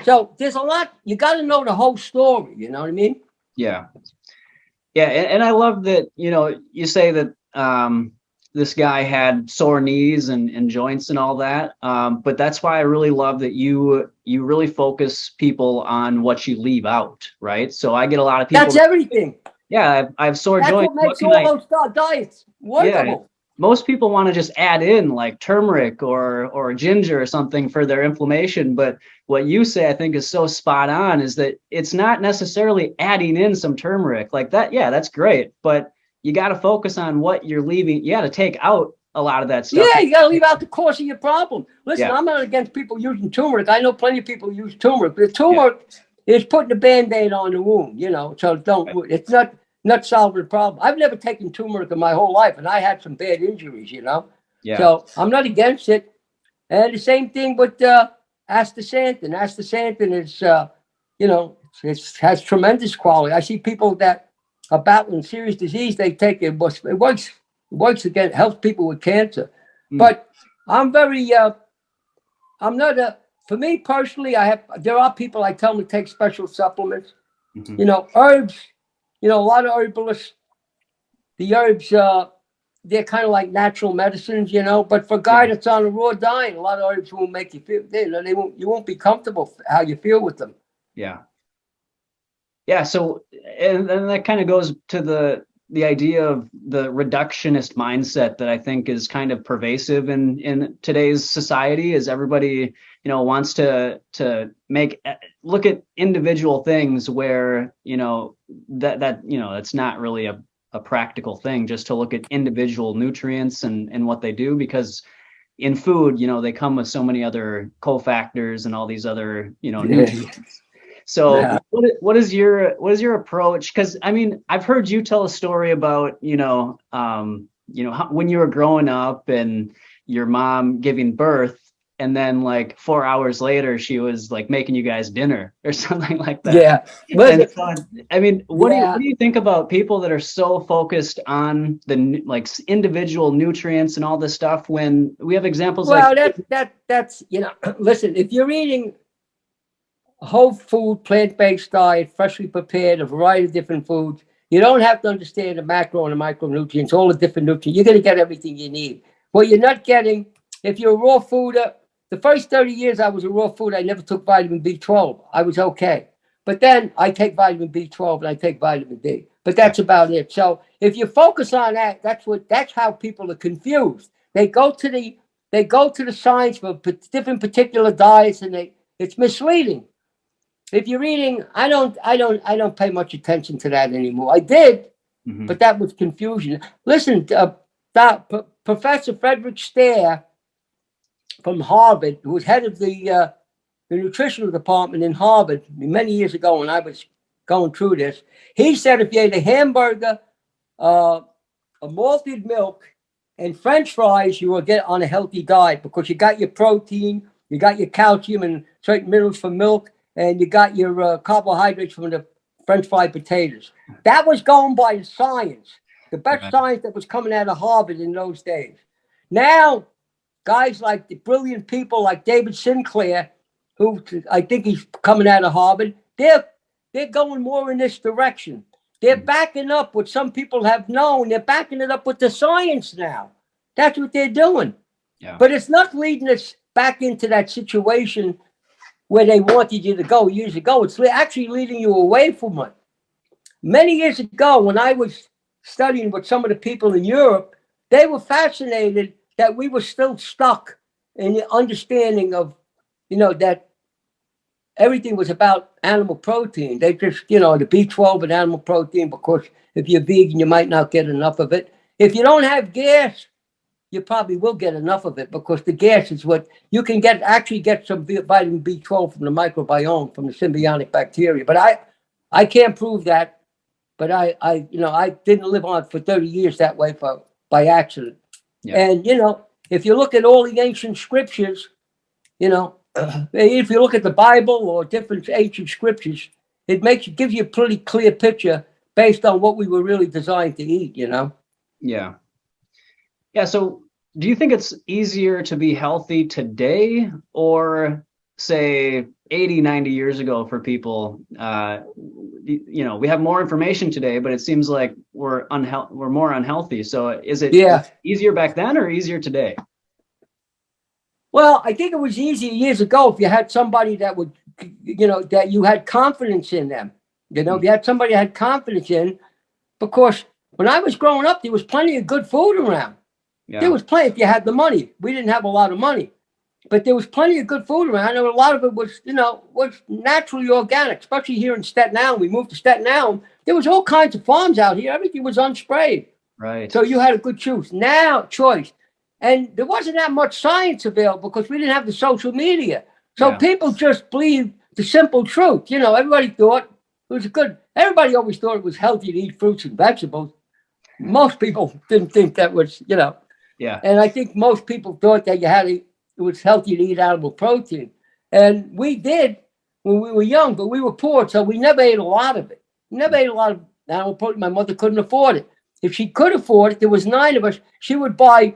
So there's a lot, you got to know the whole story, you know what I mean? Yeah. Yeah. And I love that, you say that this guy had sore knees and joints and all that. But that's why I really love that you really focus people on what you leave out, right? So I get a lot of people. That's everything. Yeah, I have sore joints. That's what makes all those diets workable. Yeah, most people want to just add in like turmeric or ginger or something for their inflammation. But what you say, I think, is so spot on, is that it's not necessarily adding in some turmeric like that. Yeah, that's great. But you got to focus on what you're leaving. You got to take out a lot of that stuff. Yeah, you got to leave out the cause of your problem. Listen, I'm not against people using turmeric. I know plenty of people use turmeric. But the turmeric It's putting a Band-Aid on the wound, you know, so it's not solving the problem. I've never taken turmeric in my whole life, and I had some bad injuries, you know. Yeah. So I'm not against it. And the same thing with astaxanthin. Astaxanthin is, you know, it has tremendous quality. I see people that are battling serious disease, they take it. It works again, helps people with cancer. But I'm very, I'm not a, for me personally, there are people I tell them to take special supplements. You know, herbs, you know, a lot of herbalists, the herbs, they're kind of like natural medicines, you know. But for a guy that's on a raw diet, a lot of herbs won't make you feel. You won't be comfortable how you feel with them. Yeah. Yeah. So, and that kind of goes to the idea of the reductionist mindset that I think is kind of pervasive in today's society. Is everybody, you know, wants to look at individual things where, you know, that you know, it's not really a practical thing just to look at individual nutrients and what they do, because in food, you know, they come with so many other cofactors and all these other, you know, nutrients. So what is your approach? Because I mean, I've heard you tell a story about, you know, when you were growing up and your mom giving birth, and then like 4 hours later, she was like making you guys dinner or something like that. Yeah. And so, I mean, what do you think about people that are so focused on the like individual nutrients and all this stuff when we have examples like? Well, that's, you know, listen, if you're eating a whole food, plant-based diet, freshly prepared, a variety of different foods, you don't have to understand the macro and the micronutrients, all the different nutrients. You're going to get everything you need. What you're not getting, if you're a raw fooder, the first 30 years I was a raw food, I never took vitamin B12. I was okay. But then I take vitamin B12 and I take vitamin D. But that's about it. So if you focus on that, that's how people are confused. They go to the science for different particular diets, and it's misleading. If you're eating, I don't pay much attention to that anymore. I did, but that was confusion. Listen, Professor Frederick Stair from Harvard, who was head of the nutritional department in Harvard many years ago when I was going through this, he said if you ate a hamburger, a malted milk, and French fries, you will get on a healthy diet because you got your protein, you got your calcium and certain minerals from milk, and you got your carbohydrates from the French fried potatoes. That was going by the science, the best science that was coming out of Harvard in those days. Now, guys like the brilliant people like David Sinclair, who I think he's coming out of Harvard, they're going more in this direction. They're backing up what some people have known. They're backing it up with the science now. That's what they're doing. Yeah. But it's not leading us back into that situation where they wanted you to go years ago. It's actually leading you away from it. Many years ago, when I was studying with some of the people in Europe, they were fascinated that we were still stuck in the understanding of, you know, that everything was about animal protein. They just, you know, the B12 and animal protein, because if you're vegan, you might not get enough of it. If you don't have gas, you probably will get enough of it, because the gas is what you can actually get some vitamin B12 from the microbiome, from the symbiotic bacteria. But I can't prove that. But I didn't live on for 30 years that way by accident. Yeah. And, you know, if you look at all the ancient scriptures, you know, if you look at the Bible or different ancient scriptures, it gives you a pretty clear picture based on what we were really designed to eat, you know? Yeah. Yeah. So do you think it's easier to be healthy today or say 80, 90 years ago for people? You know, we have more information today, but it seems like we're more unhealthy. So is it easier back then or easier today? Well, I think it was easier years ago if you had somebody that would, you know, that you had confidence in them. You know, if you had somebody you had confidence in, because when I was growing up, there was plenty of good food around. Yeah. There was plenty if you had the money. We didn't have a lot of money, but there was plenty of good food around. And a lot of it was, you know, was naturally organic, especially here in Staten Island. We moved to Staten Island. There was all kinds of farms out here. Everything was unsprayed. Right. So you had a good choice. And there wasn't that much science available because we didn't have the social media. So people just believed the simple truth. You know, everybody thought it was good. Everybody always thought it was healthy to eat fruits and vegetables. Most people didn't think that was, you know. Yeah. And I think most people thought that it was healthy to eat animal protein. And we did when we were young, but we were poor, so we never ate a lot of it. We never ate a lot of animal protein. My mother couldn't afford it. If she could afford it, there was 9 of us, she would buy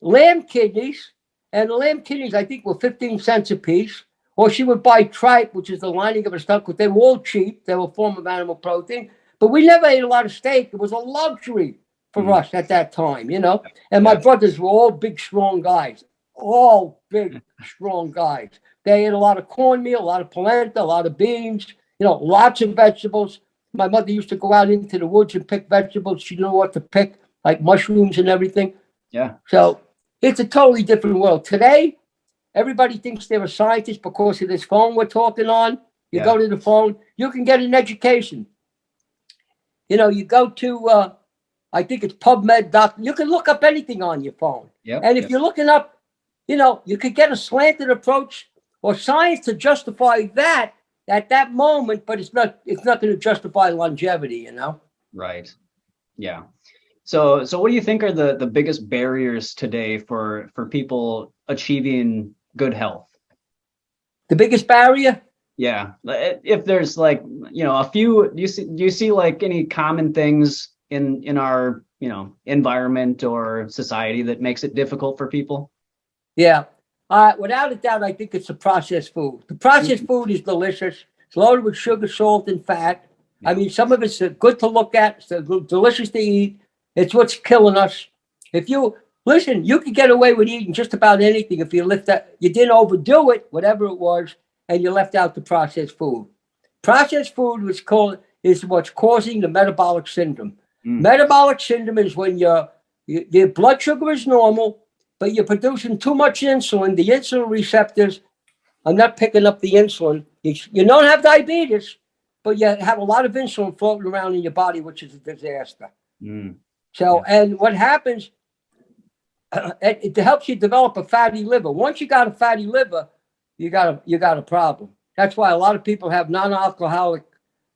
lamb kidneys, and the lamb kidneys, I think, were 15 cents a piece. Or she would buy tripe, which is the lining of a stomach, because they were all cheap. They were a form of animal protein. But we never ate a lot of steak. It was a luxury for us at that time, you know. And my brothers were all big, strong guys. All big, strong guys. They ate a lot of cornmeal, a lot of polenta, a lot of beans, you know, lots of vegetables. My mother used to go out into the woods and pick vegetables. She knew what to pick, like mushrooms and everything. Yeah. So it's a totally different world. Today, everybody thinks they're a scientist because of this phone we're talking on. You go to the phone, you can get an education. You know, you go to, I think it's PubMed. You can look up anything on your phone. And if you're looking up, you know, you could get a slanted approach or science to justify that at that moment, but it's not going to justify longevity, you know? Right. Yeah. So what do you think are the biggest barriers today for people achieving good health? The biggest barrier? Yeah. If there's like, you know, a few, do you see like any common things in our, you know, environment or society that makes it difficult for people? Yeah. Without a doubt, I think it's the processed food. The processed food is delicious. It's loaded with sugar, salt, and fat. I mean, some of it's good to look at. It's delicious to eat. It's what's killing us. If you listen, you could get away with eating just about anything if you you didn't overdo it, whatever it was, and you left out the processed food. Processed food is what's causing the metabolic syndrome. Metabolic syndrome is when your blood sugar is normal, but you're producing too much insulin. The insulin receptors are not picking up the insulin. You don't have diabetes, but you have a lot of insulin floating around in your body, which is a disaster. So, and what happens, it helps you develop a fatty liver. Once you got a fatty liver, you got a problem. That's why a lot of people have non-alcoholic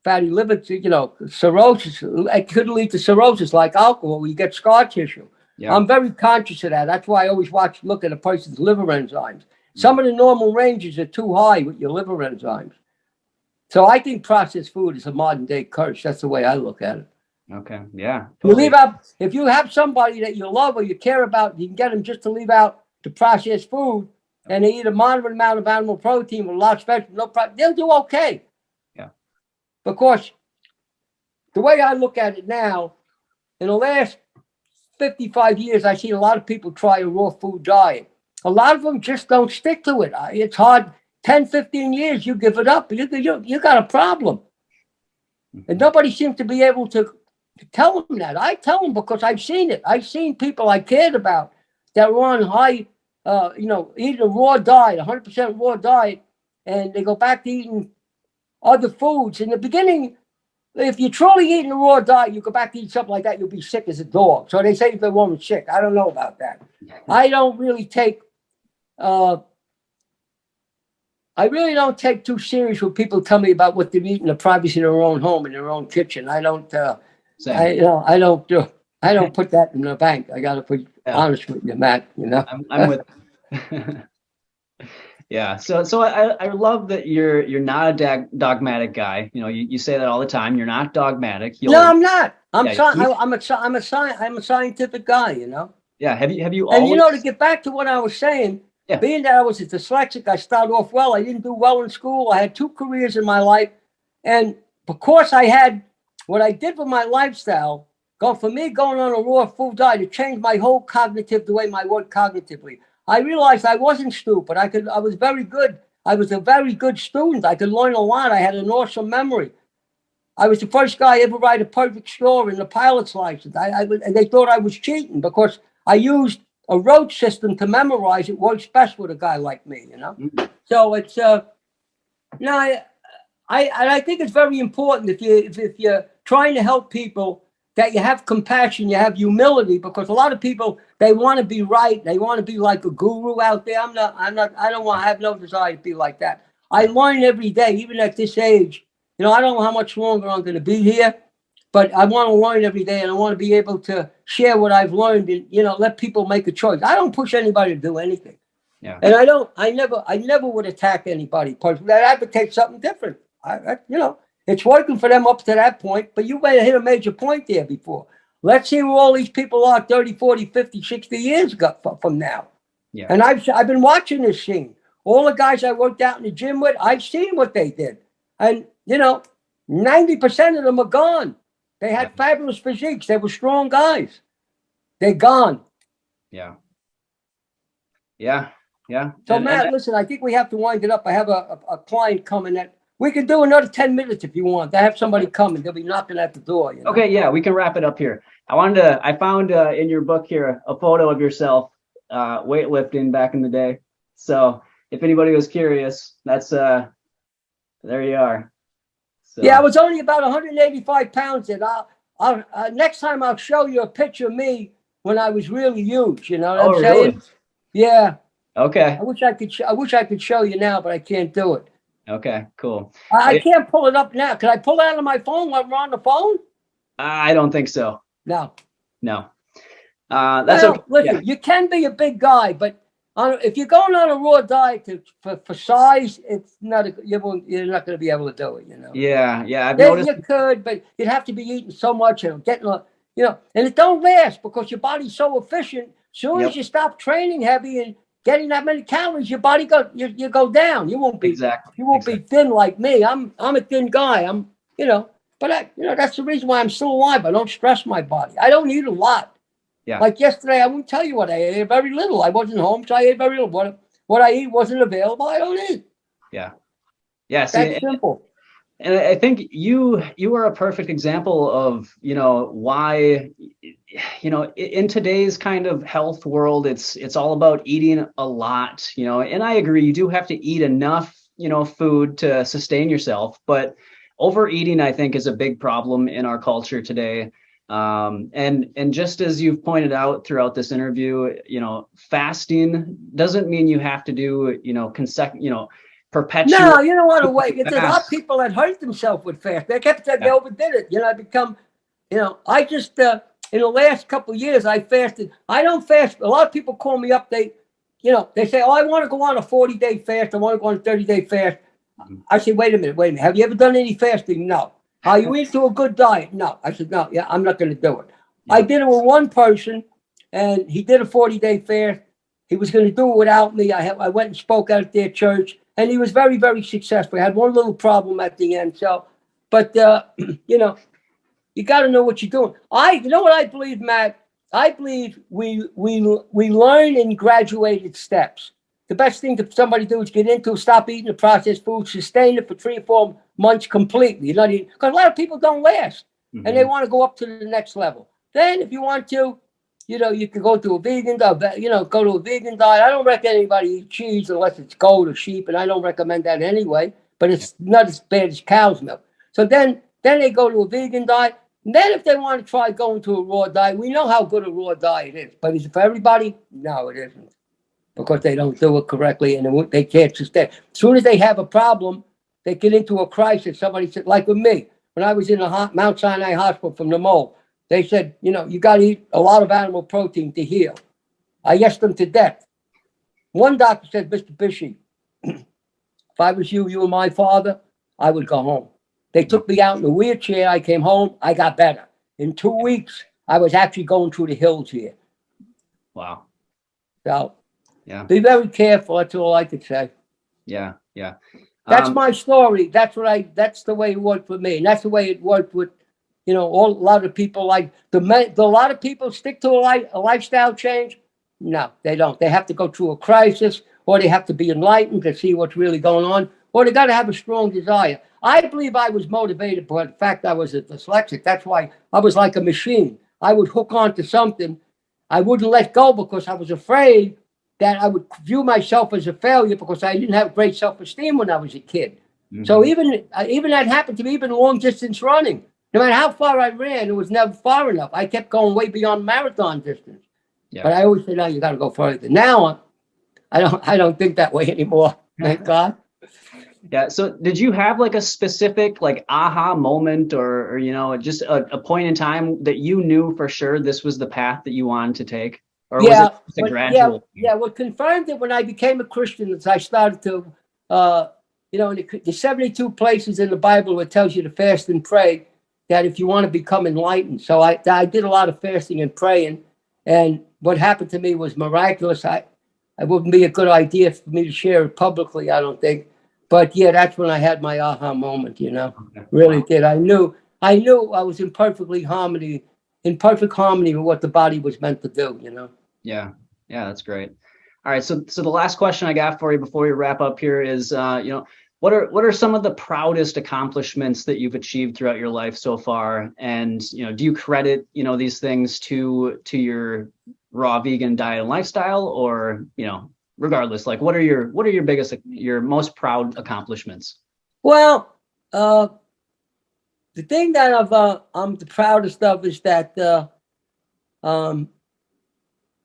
fatty liver, you know, cirrhosis. It could lead to cirrhosis like alcohol, where you get scar tissue. I'm very conscious of that. That's why I always look at a person's liver enzymes. Some of the normal ranges are too high with your liver enzymes. So I think processed food is a modern day curse. That's the way I look at it. Okay. Yeah. Totally. You leave out, if you have somebody that you love or you care about, you can get them just to leave out the processed food, and they eat a moderate amount of animal protein with lots of vegetables, no problem. They'll do okay. Yeah. Because the way I look at it now, in the last 55 years, I've seen a lot of people try a raw food diet. A lot of them just don't stick to it. It's hard. 10, 15 years, you give it up. You got a problem. And nobody seems to be able to tell them that. I tell them because I've seen it. I've seen people I cared about that were on high, you know, eating a raw diet, 100% raw diet, and they go back to eating other foods. In the beginning, if you're truly eating a raw diet, you go back to eat something like that, you'll be sick as a dog. So they say if the woman's sick. I don't know about that. I don't really take, I really don't take too serious when people tell me about what they eat in the privacy of their own home, in their own kitchen. I don't, I don't put that in the bank. I got to be honest with you, Matt. You know, I'm with. Yeah. So I love that you're not a dogmatic guy. You know, you say that all the time. You're not dogmatic. No, I'm not. I'm a scientific guy. You know. Yeah. Have you And always... you know, to get back to what I was saying. Yeah. Being that I was a dyslexic, I started off well. I didn't do well in school. I had 2 careers in my life. And because I had what I did with my lifestyle, going on a raw food diet, it changed my whole the way I worked cognitively. I realized I wasn't stupid. I was very good. I was a very good student. I could learn a lot. I had an awesome memory. I was the first guy ever write a perfect score in the pilot's license. And they thought I was cheating because I used a road system to memorize. It works best with a guy like me, you know. So it's I think it's very important if you're trying to help people that you have compassion, you have humility, because a lot of people, they want to be right, they want to be like a guru out there. I have no desire to be like that. I learn every day, even at this age. You know, I don't know how much longer I'm going to be here, but I want to learn every day, and I want to be able to share what I've learned and, you know, let people make a choice. I don't push anybody to do anything. Yeah. And I never would attack anybody personally that advocates something different. You know, it's working for them up to that point, but you may have hit a major point there before. Let's see where all these people are 30, 40, 50, 60 years from now. Yeah. And I've been watching this scene. All the guys I worked out in the gym with, I've seen what they did. And, you know, 90% of them are gone. They had fabulous physiques. They were strong guys. They're gone. Yeah. Yeah. Yeah. So, Matt, listen, I think we have to wind it up. I have a client coming that we can do another 10 minutes if you want. I have somebody coming. They'll be knocking at the door. You know? Okay. Yeah, we can wrap it up here. I found in your book here a photo of yourself weightlifting back in the day. So if anybody was curious, that's there you are. So. Yeah, I was only about 185 pounds. And I'll next time I'll show you a picture of me when I was really huge. You know what I'm saying? Really? Yeah. Okay. I wish I could show you now, but I can't do it. Okay, cool. I can't pull it up now. Can I pull it out of my phone while we're on the phone? I don't think so. No. That's okay. Listen, you can be a big guy, but if you're going on a raw diet for size, it's not you're not going to be able to do it. You know. Yeah. I've noticed. You could, but you'd have to be eating so much and getting you know, and it don't last because your body's so efficient. As soon as you stop training heavy and getting that many calories, your body you go down. You won't be be thin like me. I'm a thin guy. But that's the reason why I'm still alive. I don't stress my body. I don't eat a lot. Yeah. Like yesterday, I won't tell you what I ate. Very little. I wasn't home, so I ate very little. What I eat wasn't available. I don't eat. Yeah. That's simple. And I think you are a perfect example of, why, in today's kind of health world, it's all about eating a lot, and I agree, you do have to eat enough, food to sustain yourself, but overeating, I think, is a big problem in our culture today. And just as you've pointed out throughout this interview, fasting doesn't mean you have to do, perpetual. No, you don't want to wait. There's a lot of people that hurt themselves with fast. They kept saying they overdid it. I become, I just, in the last couple of years, I fasted. I don't fast. A lot of people call me up. They say, oh, I want to go on a 40-day fast. I want to go on a 30-day fast. I say, wait a minute. Have you ever done any fasting? No. Are you into a good diet? No. I said, no, I'm not going to do it. Yeah. I did it with one person, and he did a 40-day fast. He was going to do it without me. I went and spoke out at their church, and he was very, very successful. He had one little problem at the end. So, but, you got to know what you're doing. You know what I believe, Matt? I believe we learn in graduated steps. The best thing for somebody to do is get into, stop eating the processed food, sustain it for 3 or 4 months completely. You're not eating, because a lot of people don't last, and they want to go up to the next level. Then, if you want to, you can go to a vegan diet. Go to a vegan diet. I don't recommend anybody eat cheese unless it's goat or sheep, and I don't recommend that anyway. But it's not as bad as cow's milk. So then they go to a vegan diet. And then, if they want to try going to a raw diet, we know how good a raw diet is. But is it for everybody? No, it isn't. Because they don't do it correctly and they can't sustain. As soon as they have a problem, they get into a crisis. Somebody said, like with me, when I was in the Mount Sinai Hospital from the mole, they said, you got to eat a lot of animal protein to heal. I yesed them to death. One doctor said, Mr. Bisci, if I was you were my father, I would go home. They took me out in a wheelchair. I came home. I got better. In 2 weeks, I was actually going through the hills here. Wow. So. Yeah. Be very careful. That's all I could say. Yeah. That's my story. That's the way it worked for me. And that's the way it worked with, a lot of people. Like a lot of people stick to a lifestyle change. No, they don't. They have to go through a crisis, or they have to be enlightened to see what's really going on, or they got to have a strong desire. I believe I was motivated by the fact I was a dyslexic. That's why I was like a machine. I would hook on to something. I wouldn't let go because I was afraid that I would view myself as a failure because I didn't have great self-esteem when I was a kid. Mm-hmm. So even that happened to me, even long distance running. No matter how far I ran, it was never far enough. I kept going way beyond marathon distance. Yeah. But I always said, no, you got to go further. Now, I don't think that way anymore. Thank God. Yeah. So did you have like a specific like aha moment or just a point in time that you knew for sure this was the path that you wanted to take? Or was it Yeah, just a but yeah, gradual thing? yeah. What confirmed it when I became a Christian is I started to, uh, in the 72 places in the Bible where it tells you to fast and pray, that if you want to become enlightened. So I did a lot of fasting and praying, and what happened to me was miraculous. I wouldn't be a good idea for me to share it publicly, I don't think. But yeah, that's when I had my aha moment. Okay. Really Wow. did. I knew I was in perfect harmony with what the body was meant to do. Yeah. Yeah, that's great. All right. So the last question I got for you before we wrap up here is, what are some of the proudest accomplishments that you've achieved throughout your life so far? And, do you credit, these things to your raw vegan diet and lifestyle, or, regardless, like what are your biggest, your most proud accomplishments? Well, uh, the thing that I'm the proudest of is that um,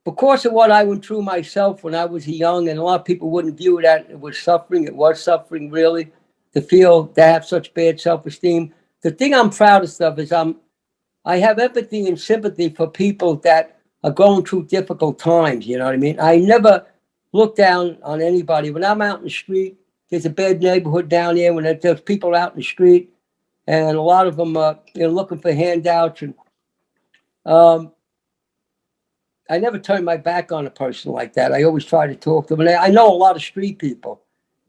because of what I went through myself when I was young, and a lot of people wouldn't view it as it was suffering. It was suffering, really, to have such bad self-esteem. The thing I'm proudest of is I have empathy and sympathy for people that are going through difficult times. You know what I mean? I never look down on anybody. When I'm out in the street, there's a bad neighborhood down there. When there's people out in the street, and a lot of them are looking for handouts, and um, I never turn my back on a person like that. I always try to talk to them. And I know a lot of street people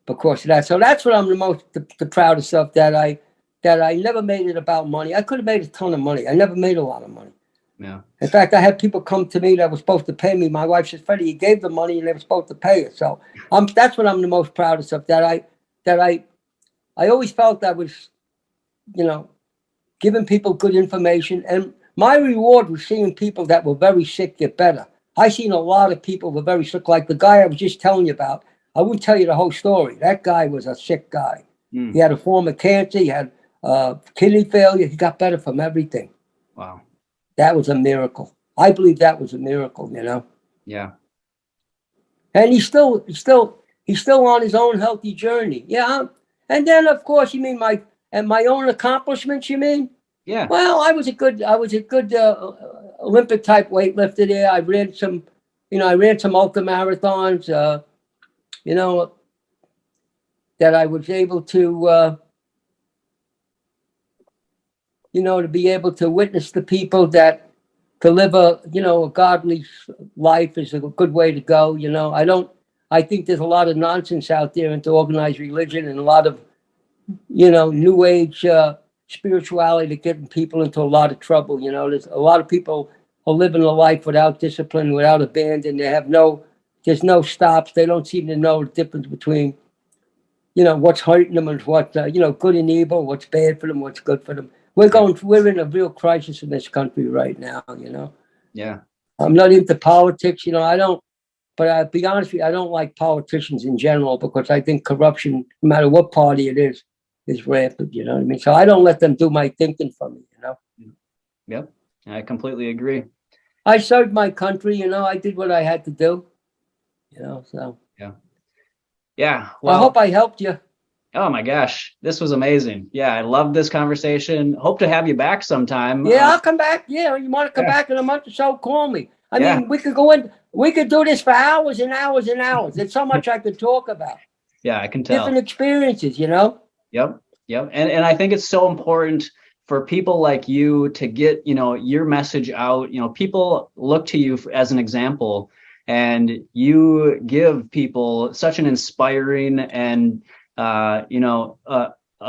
because of that. So that's what I'm the proudest of, that I never made it about money. I could have made a ton of money. I never made a lot of money. Yeah. In fact, I had people come to me that were supposed to pay me. My wife says, Freddie, you gave the money and they were supposed to pay it. So that's what I'm the most proudest of, that I always felt I was, you know, giving people good information. And my reward was seeing people that were very sick get better. I seen a lot of people who were very sick, like the guy I was just telling you about. I wouldn't tell you the whole story. That guy was a sick guy. He had a form of cancer. He had kidney failure. He got better from everything. Wow. That was a miracle. I believe that was a miracle. Yeah. And he's still on his own healthy journey. Yeah. And then, of course, you mean my own accomplishments, you mean? Yeah. Well, I was a good Olympic type weightlifter there. I ran some ultra marathons. That I was able to be able to witness the people that to live a godly life is a good way to go. I think there's a lot of nonsense out there into organized religion and a lot of, new age spirituality to getting people into a lot of trouble. There's a lot of people are living a life without discipline, without abandon. There's no stops. They don't seem to know the difference between, what's hurting them and what, good and evil, what's bad for them, what's good for them. We're in a real crisis in this country right now. Yeah. I'm not into politics, I don't, but I'll be honest with you, I don't like politicians in general because I think corruption, no matter what party it is rampant, you know what I mean? So I don't let them do my thinking for me. Yep. I completely agree. I served my country, I did what I had to do, so. Yeah. Yeah. I hope Well, I helped you. oh my gosh, this was amazing. Yeah, I love this conversation. Hope to have you back sometime. Yeah, I'll come back. Yeah, you want to come Yeah. back in a month or so, call me. I Yeah. mean, we could do this for hours and hours and hours. There's so much I could talk about. Yeah, I can Different tell. experiences. Yep. Yep. And I think it's so important for people like you to get, your message out. People look to you as an example, and you give people such an inspiring and a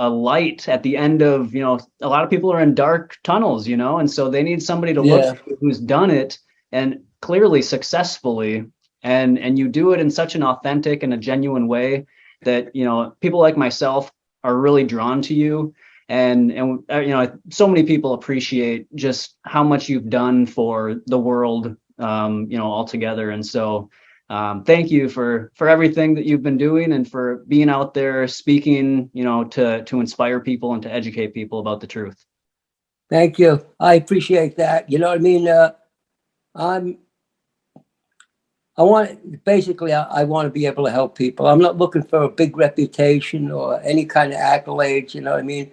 light at the end of, a lot of people are in dark tunnels, and so they need somebody to look Yeah. to who's done it and clearly successfully. And you do it in such an authentic and a genuine way that, people like myself are really drawn to you. And so many people appreciate just how much you've done for the world, altogether. And so thank you for everything that you've been doing and for being out there speaking, to inspire people and to educate people about the truth. Thank you. I appreciate that. You know what I mean? I'm I want to be able to help people. I'm not looking for a big reputation or any kind of accolades. You know what I mean?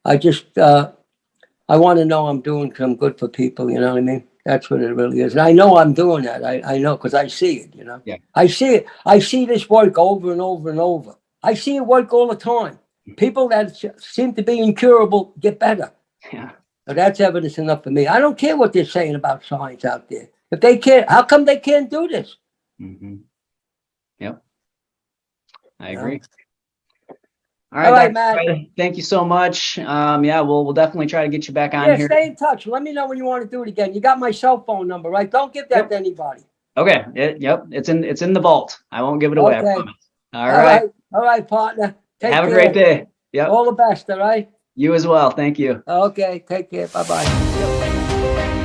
I just, I want to know I'm doing some good for people. You know what I mean? That's what it really is. And I know I'm doing that. I know because I see it, you know. Yeah. I see it. I see this work over and over and over. I see it work all the time. People that seem to be incurable get better. Yeah. So that's evidence enough for me. I don't care what they're saying about science out there. If they can't, how come they can't do this? Mm-hmm. Yep. I You know? agree. All right, Dr. Matt. Spider, thank you so much. Yeah, we'll definitely try to get you back on Yeah, here. stay in touch. Let me know when you want to do it again. You got my cell phone number, right? Don't give that to anybody. Okay. Yep. It's in the vault. I won't give it away. Okay. I promise. All right. Partner. Take Have care. a great day. Yep. All the best, all right? You as well. Thank you. Okay, take care. Bye-bye.